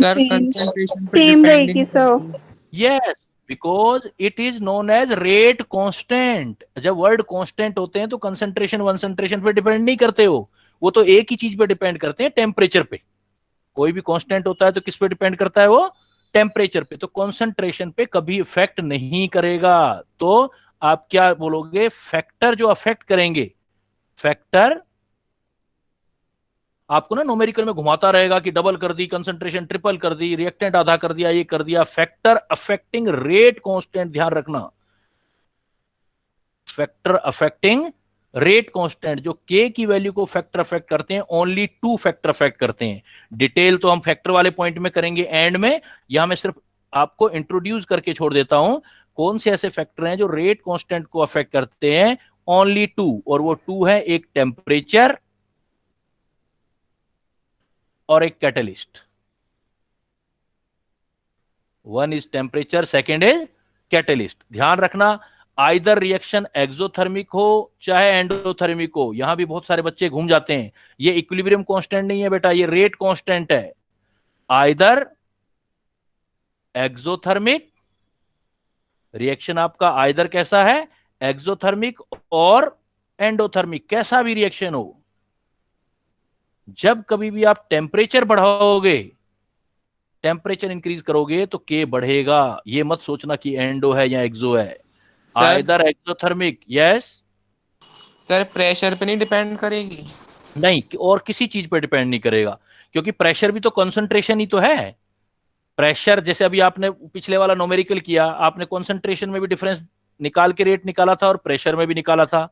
sir change, concentration पे सेम रहेगी depending sir. Yes, because it is known as rate constant. जब वर्ड कांस्टेंट होते हैं तो कंसंट्रेशन वंसंट्रेशन पे डिपेंड नहीं करते हो, वो तो एक ही चीज पे डिपेंड करते हैं, टेम्परेचर पे। कोई भी कांस्टेंट होता है तो किस पे डिपेंड करता है, वो टेम्परेचर पे। तो कंसंट्रेशन पे कभी इफेक्ट नहीं करेगा। तो आप क्या बोलोगे, फैक्टर जो अफेक्ट करेंगे, फैक्टर आपको ना न्यूमेरिकल में घुमाता रहेगा कि डबल कर दी कंसंट्रेशन, ट्रिपल कर दी, रिएक्टेंट आधा कर दिया, ये कर दिया। फैक्टर अफेक्टिंग रेट कांस्टेंट, ध्यान रखना, फैक्टर अफेक्टिंग रेट कांस्टेंट, जो के की वैल्यू को फैक्टर अफेक्ट करते हैं, ओनली 2 फैक्टर अफेक्ट करते हैं। डिटेल तो हम फैक्टर वाले पॉइंट में करेंगे एंड में, यहां मैं सिर्फ आपको इंट्रोड्यूस करके छोड़ देता हूं कौन से ऐसे फैक्टर हैं जो रेट कांस्टेंट को अफेक्ट करते हैं। ओनली 2, और वो 2 है, एक टेम्परेचर और एक catalyst. One is temperature, second is catalyst. ध्यान रखना, आइदर रिएक्शन एक्सोथर्मिक हो चाहे एंडोथर्मिक हो, यहां भी बहुत सारे बच्चे घूम जाते हैं। ये इक्विलिब्रियम कांस्टेंट नहीं है बेटा, ये रेट कांस्टेंट है। आइदर एक्सोथर्मिक, रिएक्शन आपका आइदर कैसा है, एक्सोथर्मिक और एंडोथर्मिक, कैसा भी रिएक्शन हो, जब कभी भी आप टेम्परेचर बढ़ाओगे, टेम्परेचर इंक्रीज करोगे तो के बढ़ेगा। ये मत सोचना कि एंडो है या एक्सो है, either exothermic. Yes sir, pressure पे नहीं डिपेंड करेगी? नहीं, और किसी चीज पर डिपेंड नहीं करेगा, क्योंकि प्रेशर भी तो कंसंट्रेशन ही तो है। प्रेशर जैसे अभी आपने पिछले वाला न्यूमेरिकल किया, आपने कंसंट्रेशन में भी डिफरेंस निकाल के रेट निकाला था और प्रेशर में भी निकाला था।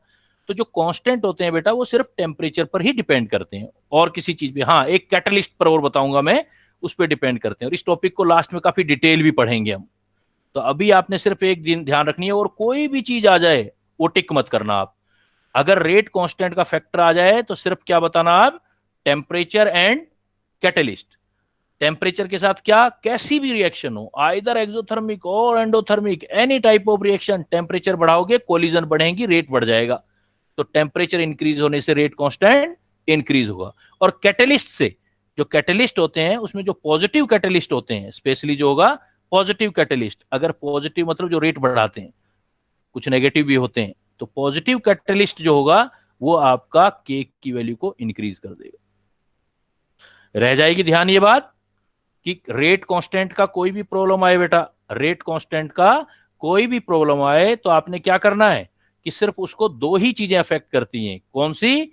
तो जो कांस्टेंट होते हैं बेटा वो सिर्फ टेम्परेचर पर ही डिपेंड करते हैं और किसी चीज पे। हाँ, एक कैटलिस्ट पर और बताऊंगा मैं, उस पर डिपेंड करते हैं, और इस टॉपिक को लास्ट में काफी डिटेल भी पढ़ेंगे हम। तो अभी आपने सिर्फ एक दिन ध्यान रखनी है, और कोई भी चीज आ जाए वो टिक मत करना आप। अगर रेट कांस्टेंट का फैक्टर आ जाए तो सिर्फ क्या बताना आप, टेम्परेचर एंड कैटलिस्ट। टेम्परेचर के साथ क्या, कैसी भी रिएक्शन हो, आइदर एक्सोथर्मिक और endothermic, any type of reaction, temperature बढ़ाओगे कोलिजन बढ़ेंगी, रेट बढ़ जाएगा। तो टेम्परेचर इंक्रीज होने से रेट कांस्टेंट इंक्रीज होगा। और कैटलिस्ट से, जो कैटलिस्ट होते हैं उसमें जो पॉजिटिव कैटलिस्ट होते हैं, स्पेशली जो होगा पॉजिटिव कैटलिस्ट, अगर पॉजिटिव मतलब जो रेट बढ़ाते हैं, कुछ नेगेटिव भी होते हैं, तो पॉजिटिव कैटलिस्ट जो होगा वो आपका के की वैल्यू को इंक्रीज कर देगा। रह जाएगी ध्यान ये बात कि रेट कांस्टेंट का कोई भी प्रॉब्लम आए बेटा, रेट कांस्टेंट का कोई भी प्रॉब्लम आए तो आपने क्या करना है कि सिर्फ उसको 2 ही चीजें अफेक्ट करती हैं। कौन सी?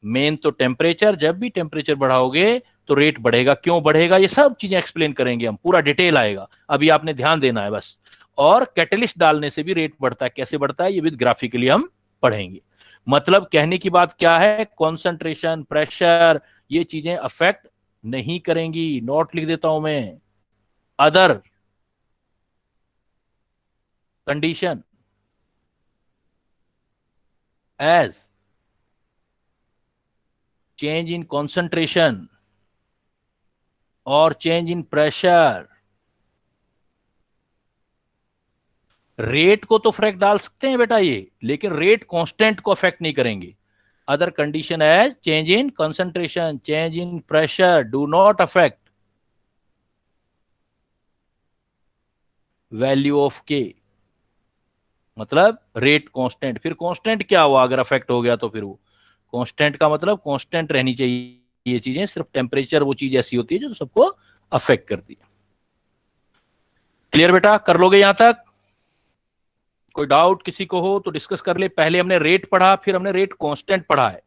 मेन तो टेम्परेचर, जब भी टेम्परेचर बढ़ाओगे तो रेट बढ़ेगा। क्यों बढ़ेगा ये सब चीजें एक्सप्लेन करेंगे हम, पूरा डिटेल आएगा, अभी आपने ध्यान देना है बस। और कैटलिस्ट डालने से भी रेट बढ़ता है, कैसे बढ़ता है ये विद ग्राफिकली हम पढ़ेंगे। मतलब कहने की बात क्या है, कॉन्सेंट्रेशन, प्रेशर, ये चीजें अफेक्ट नहीं करेंगी। नोट लिख देता हूं मैं, other condition as change in concentration और चेंज इन प्रेशर, रेट को तो अफेक्ट डाल सकते हैं बेटा ये, लेकिन रेट कांस्टेंट को अफेक्ट नहीं करेंगे। Other condition as change in concentration, change in pressure do not affect value of k, मतलब रेट कांस्टेंट। फिर कांस्टेंट क्या हुआ अगर अफेक्ट हो गया तो, फिर वो कांस्टेंट का मतलब कांस्टेंट रहनी चाहिए ये चीजें, सिर्फ टेम्परेचर वो चीज ऐसी होती है जो सबको अफेक्ट करती है। क्लियर बेटा, कर लोगे यहां तक? कोई डाउट किसी को हो तो डिस्कस कर ले। पहले हमने रेट पढ़ा, फिर हमने रेट कांस्टेंट पढ़ा है।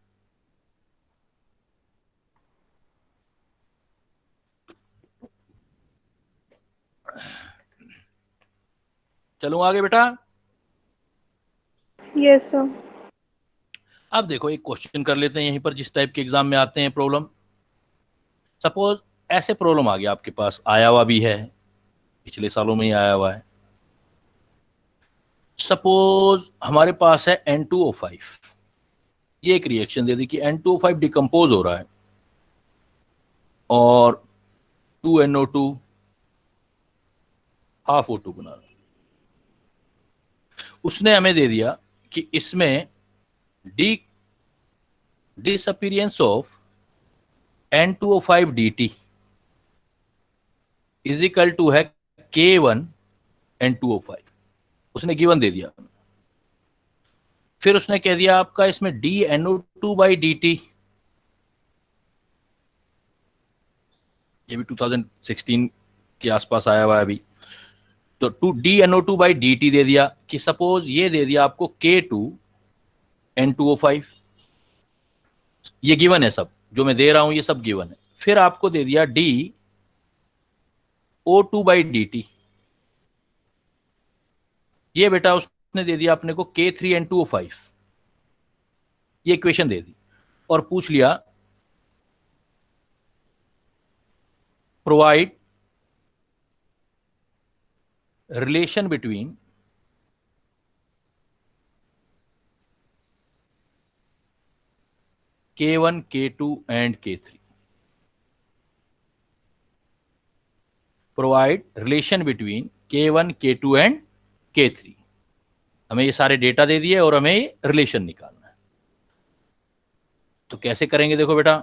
चलूं आगे बेटा? Yes sir. अब देखो एक क्वेश्चन कर लेते हैं यहीं पर, जिस टाइप के एग्जाम में आते हैं प्रॉब्लम। सपोज ऐसे प्रॉब्लम आ गया आपके पास, आया हुआ भी है, पिछले सालों में ही आया हुआ है। सपोज हमारे पास है N2O5, ये एक रिएक्शन दे दी कि N2O5 डिकम्पोज हो रहा है और 2NO2 हाफ O2 बना रहा है। उसने हमें दे दिया कि इसमें disappearance of N2O5 dt is equal to है K1 N2O5, उसने गिवन दे दिया। फिर उसने कह दिया आपका इसमें DNO2/dt, ये भी 2016 के आसपास आया हुआ है अभी। तो DNO2/dt दे दिया कि सपोज ये दे दिया आपको K2 N2O5, ये गिवन है, सब जो मैं दे रहा हूं ये सब गिवन है। फिर आपको दे दिया DO2/dt, ये बेटा उसने उसने दे दिया अपने को K3N2O5, ये इक्वेशन दे दी और पूछ लिया provide relation between K1, K2 and K3. Provide relation between K1, K2 and K3. हमें ये सारे डेटा दे दिए और हमें ये रिलेशन निकालना है। तो कैसे करेंगे देखो बेटा,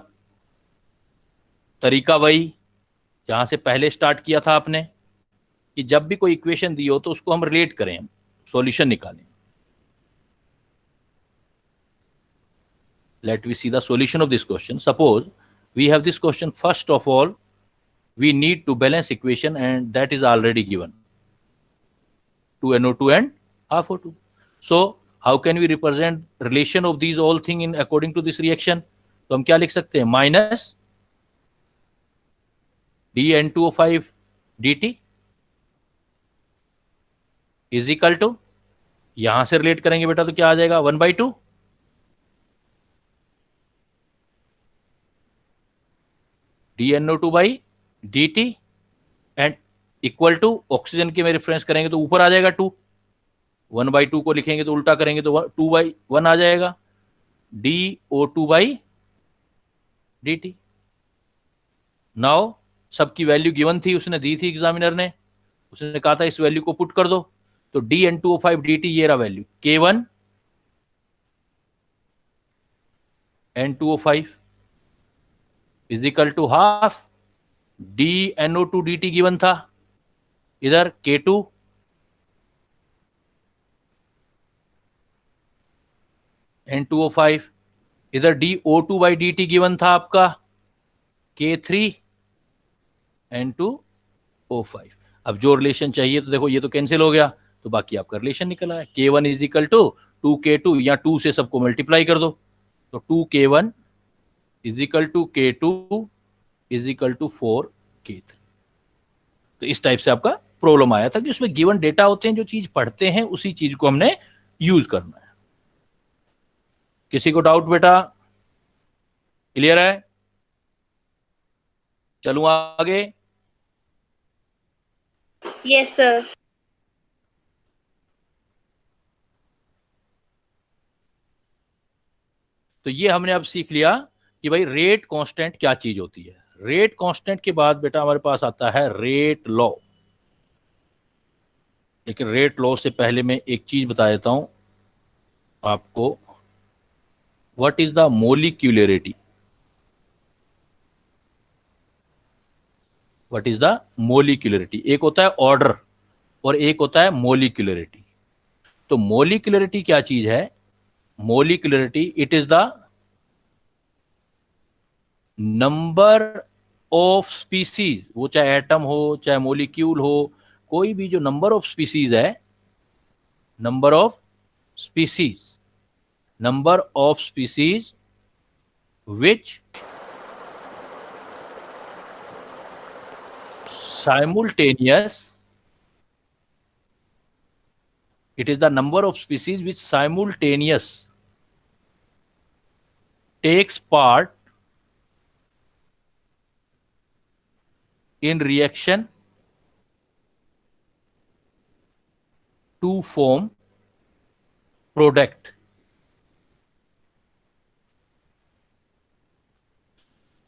तरीका वही जहां से पहले स्टार्ट किया था आपने, कि जब भी कोई इक्वेशन दी हो तो उसको हम रिलेट करें, सॉल्यूशन निकालें। Let we see the solution of this question. Suppose we have this question. First of all, we need to balance equation, and that is already given, 2NO2 and half O2. So how can we represent relation of these all thing in according to this reaction? तो हम क्या लिख सकते हैं, minus DN2O5 dt is equal to, यहां से रिलेट करेंगे बेटा तो क्या आ जाएगा, 1/2 DNO2/dt and equal to, oxygen के में रेफरेंस करेंगे तो ऊपर आ जाएगा 2, 1/2 को लिखेंगे तो उल्टा करेंगे तो 2/1 आ जाएगा, DO2/dt। नाउ सबकी वैल्यू गिवन थी, उसने दी थी एग्जामिनर ने, उसने कहा था इस वैल्यू को पुट कर दो, तो DN2O5 dt ये रहा वैल्यू, K1 N2O5 is equal to half DNO2 dt given था, इधर K2 N2O5, इधर DO2/dt गिवन था आपका K3 N2O5। अब जो रिलेशन चाहिए तो देखो ये तो कैंसिल हो गया, तो बाकी आपका रिलेशन निकला है, K1 is equal to 2K2, या 2 से सबको मल्टीप्लाई कर दो, तो 2K1 is equal to K2 is equal to 4K3। तो इस टाइप से आपका प्रॉब्लम आया था कि उसमें गिवन डेटा होते हैं, जो चीज पढ़ते हैं उसी चीज को हमने यूज करना है। किसी को डाउट बेटा, क्लियर है? चलूं आगे? Yes sir. तो ये हमने अब सीख लिया कि भाई रेट कांस्टेंट क्या चीज होती है। रेट कांस्टेंट के बाद बेटा हमारे पास आता है रेट लॉ। लेकिन रेट लॉ से पहले मैं एक चीज बता देता हूं आपको, what is the molecularity. What is the molecularity? एक होता है ऑर्डर और एक होता है मोलिक्यूलरिटी। तो मोलिक्यूलरिटी क्या चीज है? Molecularity, it is the number of species, वो चाहे एटम हो चाहे मोलिक्यूल हो, कोई भी जो नंबर ऑफ स्पीसीज है, number of species, number of species which simultaneous, it is the number of species which simultaneous takes part in reaction to form product.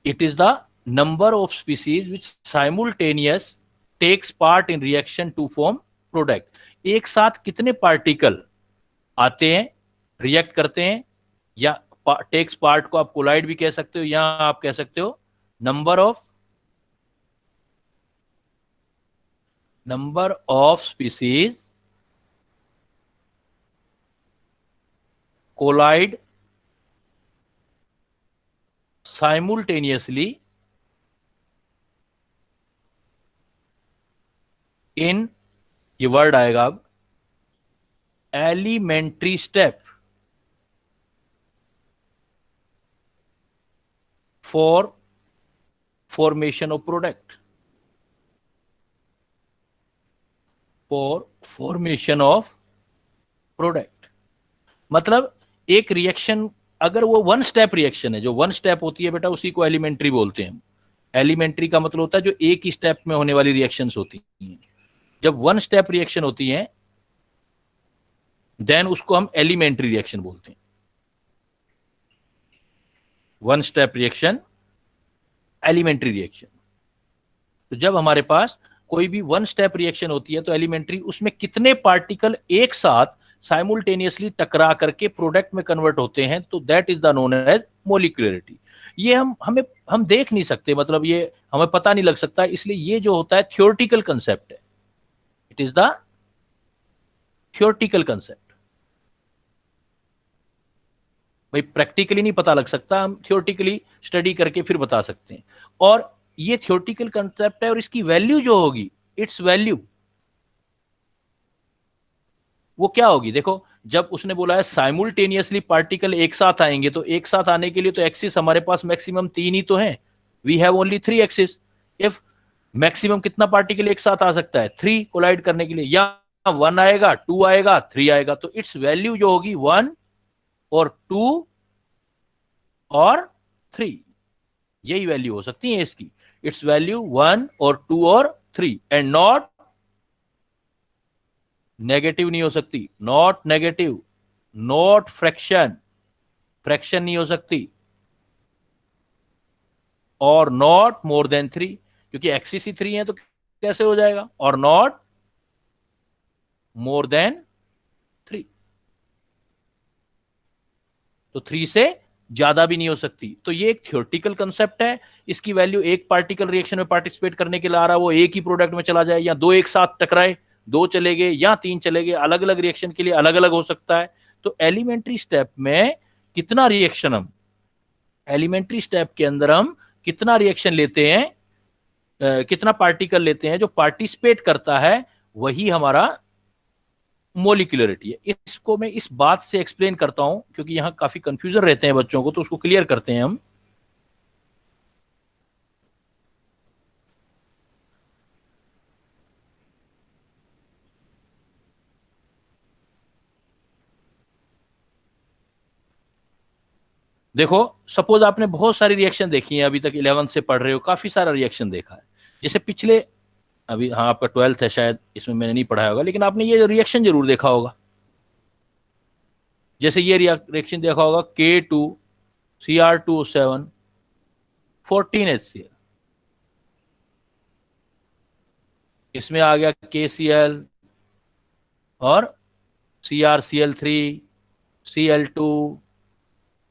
It is the number of species which simultaneous takes part in reaction to form product. एक साथ कितने पार्टिकल आते हैं, रिएक्ट करते हैं, या टेक्स पार्ट को आप कोलाइड भी कह सकते हो, या आप कह सकते हो number of species collide simultaneously in, ये वर्ड आएगा अब, elementary step for formation of product, for formation of product. मतलब एक रिएक्शन अगर वो वन स्टेप रिएक्शन है, जो वन स्टेप होती है बेटा उसी को एलिमेंट्री बोलते हैं। एलिमेंट्री का मतलब होता है जो एक ही स्टेप में होने वाली रिएक्शंस होती हैं। जब वन स्टेप रिएक्शन होती है देन उसको हम एलिमेंट्री रिएक्शन बोलते हैं। One step reaction, elementary reaction. तो जब हमारे पास कोई भी वन स्टेप रिएक्शन होती है तो एलिमेंट्री, उसमें कितने पार्टिकल एक साथ साइमultaneously टकरा करके प्रोडक्ट में कन्वर्ट होते हैं, तो that is the known as molecularity. ये हम देख नहीं सकते, मतलब ये हमें पता नहीं लग सकता, इसलिए ये जो होता है थियोरेटिकल कंसेप्ट है। It is the theoretical concept. भाई प्रैक्टिकली नहीं पता लग सकता, हम थियोरेटिकली स्टडी करके फिर बता सकते हैं। और ये थियोरेटिकल कंसेप्ट है और इसकी वैल्यू जो होगी, इट्स वैल्यू वो क्या होगी? देखो, जब उसने बोला है साइमultaneously पार्टिकल एक साथ आएंगे, तो एक साथ आने के लिए तो एक्सिस हमारे पास मैक्सिमम 3 ही तो हैं। We have only 3 axis. If maximum कितना पार्टिकल एक साथ आ सकता है? 3 कोलाइड करने के लिए। या 1 आएगा, 2 आएगा, 3 आएगा, तो इट्स वैल्यू जो होगी 1 और 2 और 3, यही वैल्यू हो सकती है इसकी। इट्स वैल्यू 1 और 2 और 3 एंड नॉट नेगेटिव नहीं हो सकती। Not negative, not fraction, fraction नहीं हो सकती, और नॉट मोर देन 3, क्योंकि एक्सिस ही 3 है तो कैसे हो जाएगा? और नॉट मोर देन 3, तो 3 से ज्यादा भी नहीं हो सकती। तो ये एक थियोरेटिकल कंसेप्ट है। इसकी वैल्यू एक पार्टिकल रिएक्शन में पार्टिसिपेट करने के लिए आ रहा है, वो एक ही प्रोडक्ट में चला जाए, या 2 एक साथ टकराए, 2 चले गए या 3 चले गए, अलग अलग रिएक्शन के लिए अलग अलग हो सकता है। तो एलिमेंट्री स्टेप में कितना रिएक्शन, हम एलिमेंट्री स्टेप के अंदर हम कितना रिएक्शन लेते हैं, कितना पार्टिकल लेते हैं जो पार्टिसिपेट करता है, वही हमारा मोलिकुलरिटी है। इसको मैं इस बात से एक्सप्लेन करता हूं क्योंकि यहां काफी कंफ्यूजन रहते हैं बच्चों को, तो उसको क्लियर करते हैं हम। देखो, सपोज आपने बहुत सारी रिएक्शन देखी है, अभी तक 11th से पढ़ रहे हो, काफी सारा रिएक्शन देखा है। जैसे पिछले, अभी हाँ आपका 12th है शायद, इसमें मैंने नहीं पढ़ाया होगा, लेकिन आपने ये रिएक्शन जरूर देखा होगा। जैसे ये रिएक्शन देखा होगा K2Cr2O7 14HCl, इसमें आ गया KCl और CrCl3 Cl2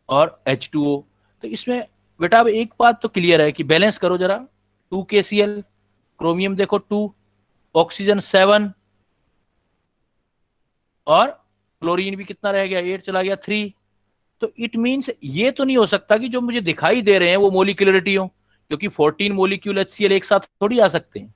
और H2O। तो इसमें बेटा अब एक बात तो क्लियर है कि बैलेंस करो जरा। 2 KCl, क्रोमियम देखो 2, ऑक्सीजन 7 और क्लोरीन भी कितना रह गया? 8 चला गया 3। तो इट मींस ये तो नहीं हो सकता कि जो मुझे दिखाई दे रहे हैं वो मोलिकुलरिटी हो, क्योंकि 14 मोलिक्यूल HCl एक साथ थोड़ी आ सकते हैं।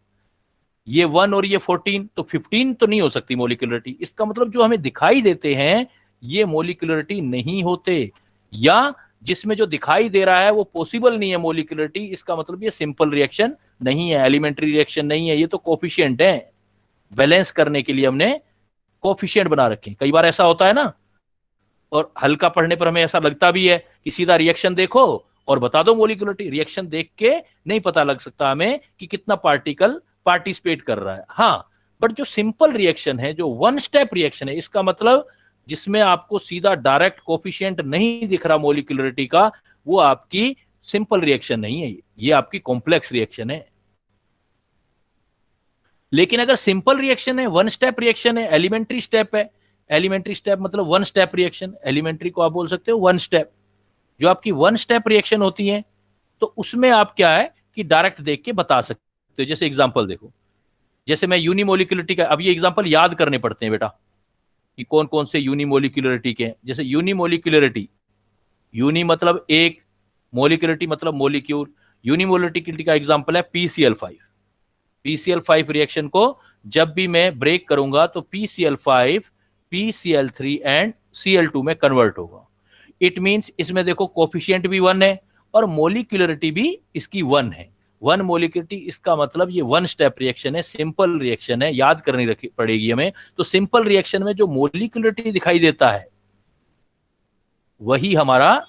ये 1 और ये 14, तो 15 तो नहीं हो सकती मोलिकुलरिटी। इसका मतलब जो हमें दिखाई देते हैं ये मोलिकुलरिटी नहीं होते, या जिसमें जो दिखाई दे रहा है वो पॉसिबल नहीं है मोलिकुलरिटी। इसका मतलब ये सिंपल रिएक्शन नहीं है, एलिमेंट्री रिएक्शन नहीं है, ये तो कोफिशिएंट है। बैलेंस करने के लिए हमने कोफिशिएंट बना रखे। कई बार ऐसा होता है ना, और हल्का पढ़ने पर हमें ऐसा लगता भी है कि सीधा रिएक्शन देखो और बता दो मोलिकुलरिटी। रिएक्शन देख के नहीं पता लग सकता हमें कि कितना पार्टिकल पार्टिसिपेट कर रहा है। हाँ, बट जो सिंपल रिएक्शन है, जो वन स्टेप रिएक्शन है, इसका मतलब जिसमें आपको सीधा डायरेक्ट कोफिशिएंट नहीं दिख रहा मोलिकुलरिटी का, वो आपकी सिंपल रिएक्शन नहीं है, ये आपकी कॉम्प्लेक्स रिएक्शन है। लेकिन अगर सिंपल रिएक्शन है, वन स्टेप रिएक्शन है, एलिमेंट्री स्टेप है, एलिमेंट्री स्टेप मतलब वन स्टेप रिएक्शन, एलिमेंट्री को आप बोल सकते हो वन स्टेप। जो आपकी वन स्टेप रिएक्शन होती है तो उसमें आप क्या है कि डायरेक्ट देख के बता सकते हो। जैसे एग्जांपल देखो, जैसे मैं यूनिमोलिकुलरिटी का, अब ये एग्जांपल याद करने पड़ते हैं बेटा कि कौन कौन से यूनिमोलिकुलरिटी के। जैसे यूनिमोलिकुलरिटी, यूनि मतलब एक, मोलिकुलरिटी मतलब मोलिक्यूल। यूनिमोलिकुलरिटी का एग्जांपल है PCl5। PCl5 रिएक्शन को जब भी मैं ब्रेक करूंगा तो PCl5 PCl3 एंड Cl2 में कन्वर्ट होगा। इट मींस इसमें देखो कोफिशिएंट भी 1 है और मोलिकुलरिटी भी इसकी 1 है। वन मोलिकुलरिटी, इसका मतलब ये वन स्टेप रिएक्शन है, सिंपल रिएक्शन है, याद करनी पड़ेगी हमें। तो सिंपल रिएक्शन में जो मोलिकुलरिटी दिखाई देता है वही हमारा,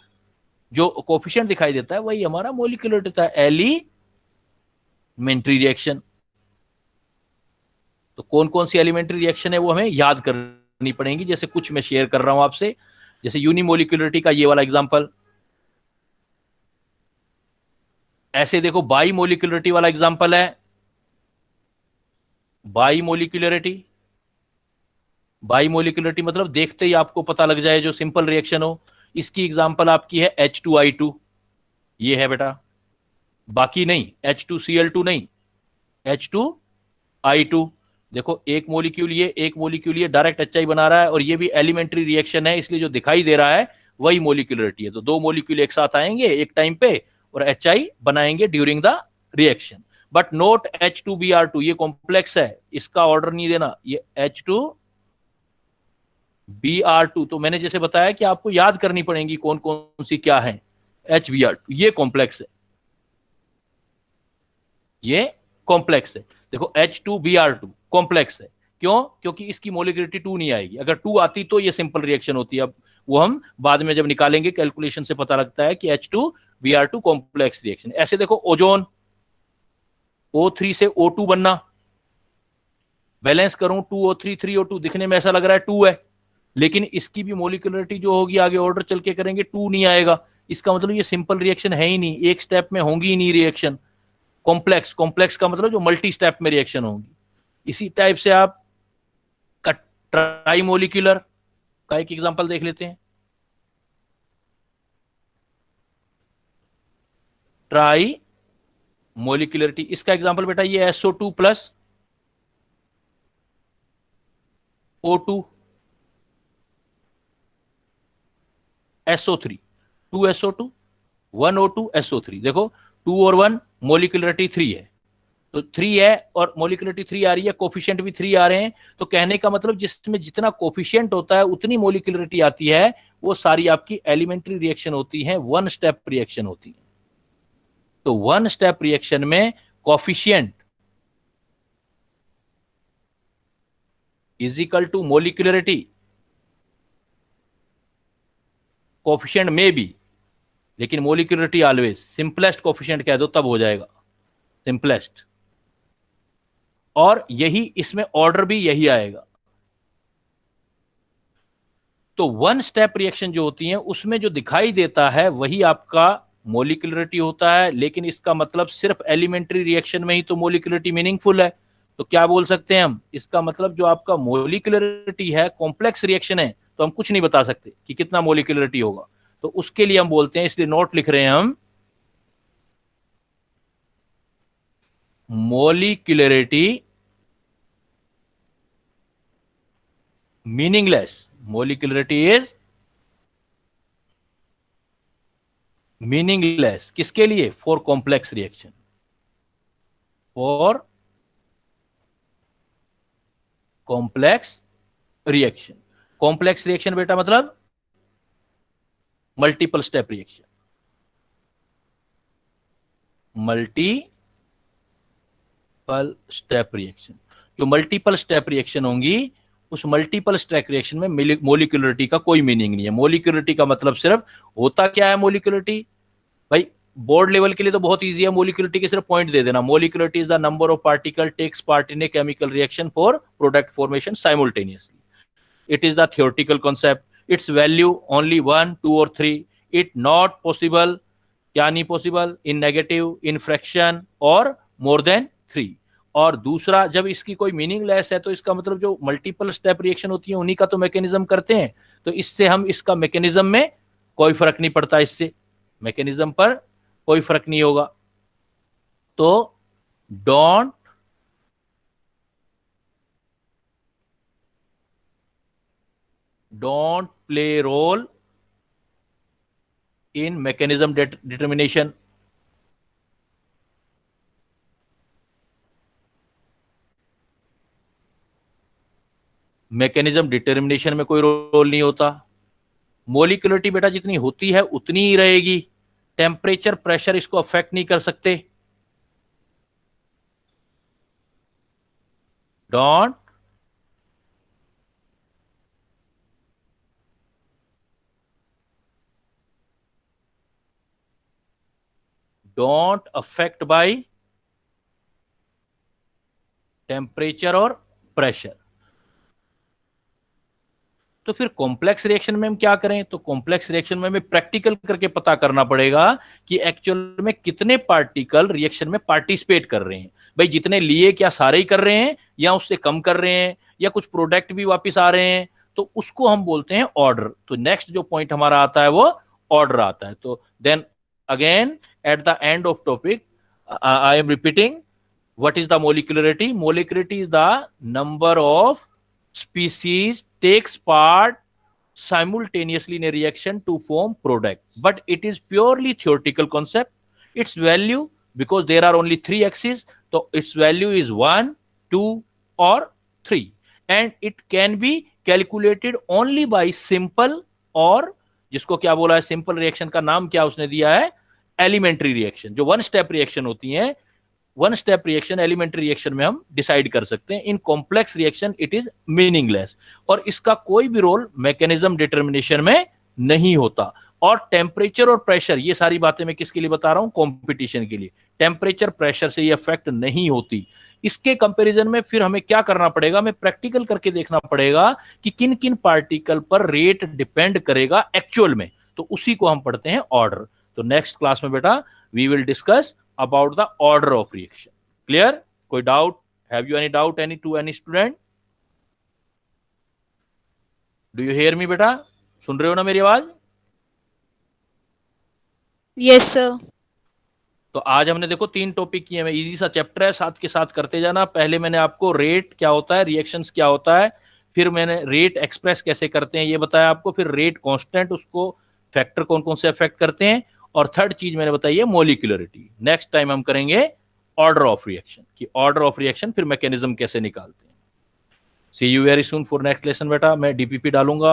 जो कोफिशिएंट दिखाई देता है वही हमारा मोलिकुलरिटी था, एलिमेंट्री रिएक्शन। तो कौन कौन सी एलिमेंट्री रिएक्शन है वो हमें याद करनी पड़ेगी। जैसे कुछ मैं शेयर कर रहा हूं आपसे, जैसे यूनिमोलिकुलरिटी का ये वाला एग्जांपल, ऐसे देखो बाई मोलिकुलरिटी वाला एग्जांपल है, बाई मोलिकुलरिटी मतलब देखते ही आपको पता लग जाए जो सिंपल रिएक्शन हो। इसकी एग्जांपल आपकी है H2I2, ये है बेटा, बाकी नहीं, H2Cl2 नहीं, H2I2। देखो एक मोलिक्यूल ये डायरेक्ट HI बना रहा है, और ये भी एलिमेंट्री रिएक्शन है, इसलिए जो दिखाई दे रहा है वही मोलिकुलरिटी है। तो दो मोलिक्यूल एक साथ आएंगे एक टाइम पे और HI बनाएंगे during the reaction. But note H2Br2, ये कॉम्प्लेक्स है, इसका ऑर्डर नहीं देना, ये H2Br2। तो मैंने जैसे बताया कि आपको याद करनी पड़ेगी कौन कौन सी क्या है। HBr2 ये कॉम्प्लेक्स है, ये कॉम्प्लेक्स है। देखो H2Br2 कॉम्प्लेक्स है, क्यों? क्योंकि इसकी मोलिकुलरिटी 2 नहीं आएगी। अगर 2 आती तो ये सिंपल रिएक्शन होती है। अब वो हम बाद में जब निकालेंगे कैलकुलेशन से पता लगता है कि H2Br2 कॉम्प्लेक्स रिएक्शन। ऐसे देखो ओजोन, O3 से O2 बनना, बैलेंस करूं 2O3 3O2, दिखने में ऐसा लग रहा है 2 है, लेकिन इसकी भी मोलिकुलरिटी जो होगी आगे ऑर्डर चल के करेंगे 2 नहीं आएगा। इसका मतलब ये सिंपल रिएक्शन है ही नहीं, एक स्टेप में होंगी ही नहीं रिएक्शन। कॉम्प्लेक्स का मतलब जो मल्टी स्टेप में रिएक्शन होगी। इसी टाइप से आप ट्राई मोलिकुलर का एक एग्जांपल देख लेते हैं। ट्राई मोलिकुलरिटी, इसका एग्जांपल बेटा ये SO2 plus O2 SO3, 2SO2 1O2 SO3। देखो 2 और 1 मोलिकुलरिटी 3 है, तो 3 है और मोलिकुलरिटी 3 आ रही है, कोफिशिएंट भी 3 आ रहे हैं। तो कहने का मतलब जिसमें जितना कोफिशिएंट होता है उतनी मोलिकुलरिटी आती है, वो सारी आपकी एलिमेंट्री रिएक्शन होती है, वन स्टेप रिएक्शन होती है। तो वन स्टेप रिएक्शन में coefficient is equal to molecularity, coefficient में भी, लेकिन मोलिकुलरिटी ऑलवेज, सिंपलेस्ट कोफिशिएंट कह दो तब हो जाएगा सिंपलेस्ट। और यही इसमें ऑर्डर भी यही आएगा। तो वन स्टेप रिएक्शन जो होती है उसमें जो दिखाई देता है वही आपका मोलिकुलरिटी होता है, लेकिन इसका मतलब सिर्फ एलिमेंट्री रिएक्शन में ही तो मोलिकुलरिटी मीनिंगफुल है। तो क्या बोल सकते हैं हम, इसका मतलब जो आपका मोलिकुलरिटी है, कॉम्प्लेक्स रिएक्शन है, तो हम कुछ नहीं बता सकते कि कितना मोलिकुलरिटी होगा। तो उसके लिए हम बोलते हैं, इसलिए नोट लिख रहे हैं हम, molecularity meaningless, molecularity is meaningless. किसके लिए? For complex reaction, for complex reaction. Complex reaction बेटा मतलब multiple step reaction, multiple step reaction. जो मल्टीपल स्टेप रिएक्शन होंगी उस मल्टीपल स्टेप रिएक्शन में मोलिकुलरिटी का कोई मीनिंग नहीं है। मोलिकुलरिटी का मतलब सिर्फ होता क्या है, मोलिकुलरिटी भाई बोर्ड लेवल के लिए तो बहुत इजी है, मोलिकुलरिटी के सिर्फ पॉइंट दे देना। Molecularity is the number of particle takes part in a chemical reaction for product formation simultaneously. It is the theoretical concept, its value only 1 2 और 3। इट नॉट पॉसिबल, क्या नहीं possible, in negative, in fraction और मोर देन 3। और दूसरा, जब इसकी कोई मीनिंगलेस है तो इसका मतलब जो मल्टीपल स्टेप रिएक्शन होती है उन्हीं का तो मैकेनिज्म करते हैं। तो इससे हम इसका मैकेनिज्म में कोई फर्क नहीं पड़ता, इससे मैकेनिज्म पर कोई फर्क नहीं होगा। तो don't play role in mechanism determination. Mechanism determination में कोई रोल नहीं होता। मोलिकुलरिटी बेटा जितनी होती है उतनी ही रहेगी, टेम्परेचर प्रेशर इसको अफेक्ट नहीं कर सकते। डोंट अफेक्ट बाय टेम्परेचर और प्रेशर। तो फिर कॉम्प्लेक्स रिएक्शन में हम क्या करें? तो कॉम्प्लेक्स रिएक्शन में हमें प्रैक्टिकल करके पता करना पड़ेगा कि एक्चुअल में कितने पार्टिकल रिएक्शन में पार्टिसिपेट कर रहे हैं। भाई जितने लिए क्या सारे ही कर रहे हैं या उससे कम कर रहे हैं या कुछ प्रोडक्ट भी वापस आ रहे हैं, तो उसको हम बोलते हैं ऑर्डर। तो नेक्स्ट जो पॉइंट हमारा आता है वो ऑर्डर आता है। तो then again at the end of topic I am repeating, what is the molecularity? Molecularity is the number of species takes part simultaneously in a reaction to form product, but it is purely theoretical concept. Its value, because there are only 3 axes, so its value is 1, 2 or 3, and it can be calculated only by simple, और जिसको क्या बोला है, सिंपल रिएक्शन का नाम क्या उसने दिया है, एलिमेंट्री रिएक्शन। जो 1 स्टेप रिएक्शन होती है, 1 स्टेप रिएक्शन एलिमेंट्री रिएक्शन में हम डिसाइड कर सकते हैं। In complex reaction it is meaningless, और इसका कोई भी रोल मैकेनिज्म डिटर्मिनेशन में नहीं होता। और टेम्परेचर और प्रेशर, ये सारी बातें मैं किसके लिए बता रहा हूं? कंपटीशन के लिए। टेम्परेचर प्रेशर से ये इफेक्ट नहीं होती। इसके कंपैरिजन में फिर हमें क्या करना पड़ेगा? हमें प्रैक्टिकल करके देखना पड़ेगा कि किन किन पार्टिकल पर रेट डिपेंड करेगा एक्चुअल में। तो उसी को हम पढ़ते हैं ऑर्डर। तो नेक्स्ट क्लास में बेटा we will discuss about the order of reaction. Clear? कोई doubt? Have you any doubt to any student? Do you hear me बेटा? सुन रहे हो ना मेरी आवाज? Yes, sir. तो आज हमने देखो 3 टॉपिक किए हैं। इजी सा चैप्टर है, साथ के साथ करते जाना। पहले मैंने आपको रेट क्या होता है, रिएक्शंस क्या होता है, फिर मैंने रेट एक्सप्रेस कैसे करते हैं ये बताया आपको, फिर रेट कांस्टेंट, उसको फैक्टर कौन कौन से अफेक्ट करते हैं, और थर्ड चीज मैंने बताई है मोलिकुलरिटी। नेक्स्ट टाइम हम करेंगे ऑर्डर ऑफ रिएक्शन, कि ऑर्डर ऑफ रिएक्शन फिर मैकेनिज्म कैसे निकालते हैं। See you very soon for next lesson बेटा। मैं डीपीपी डालूंगा।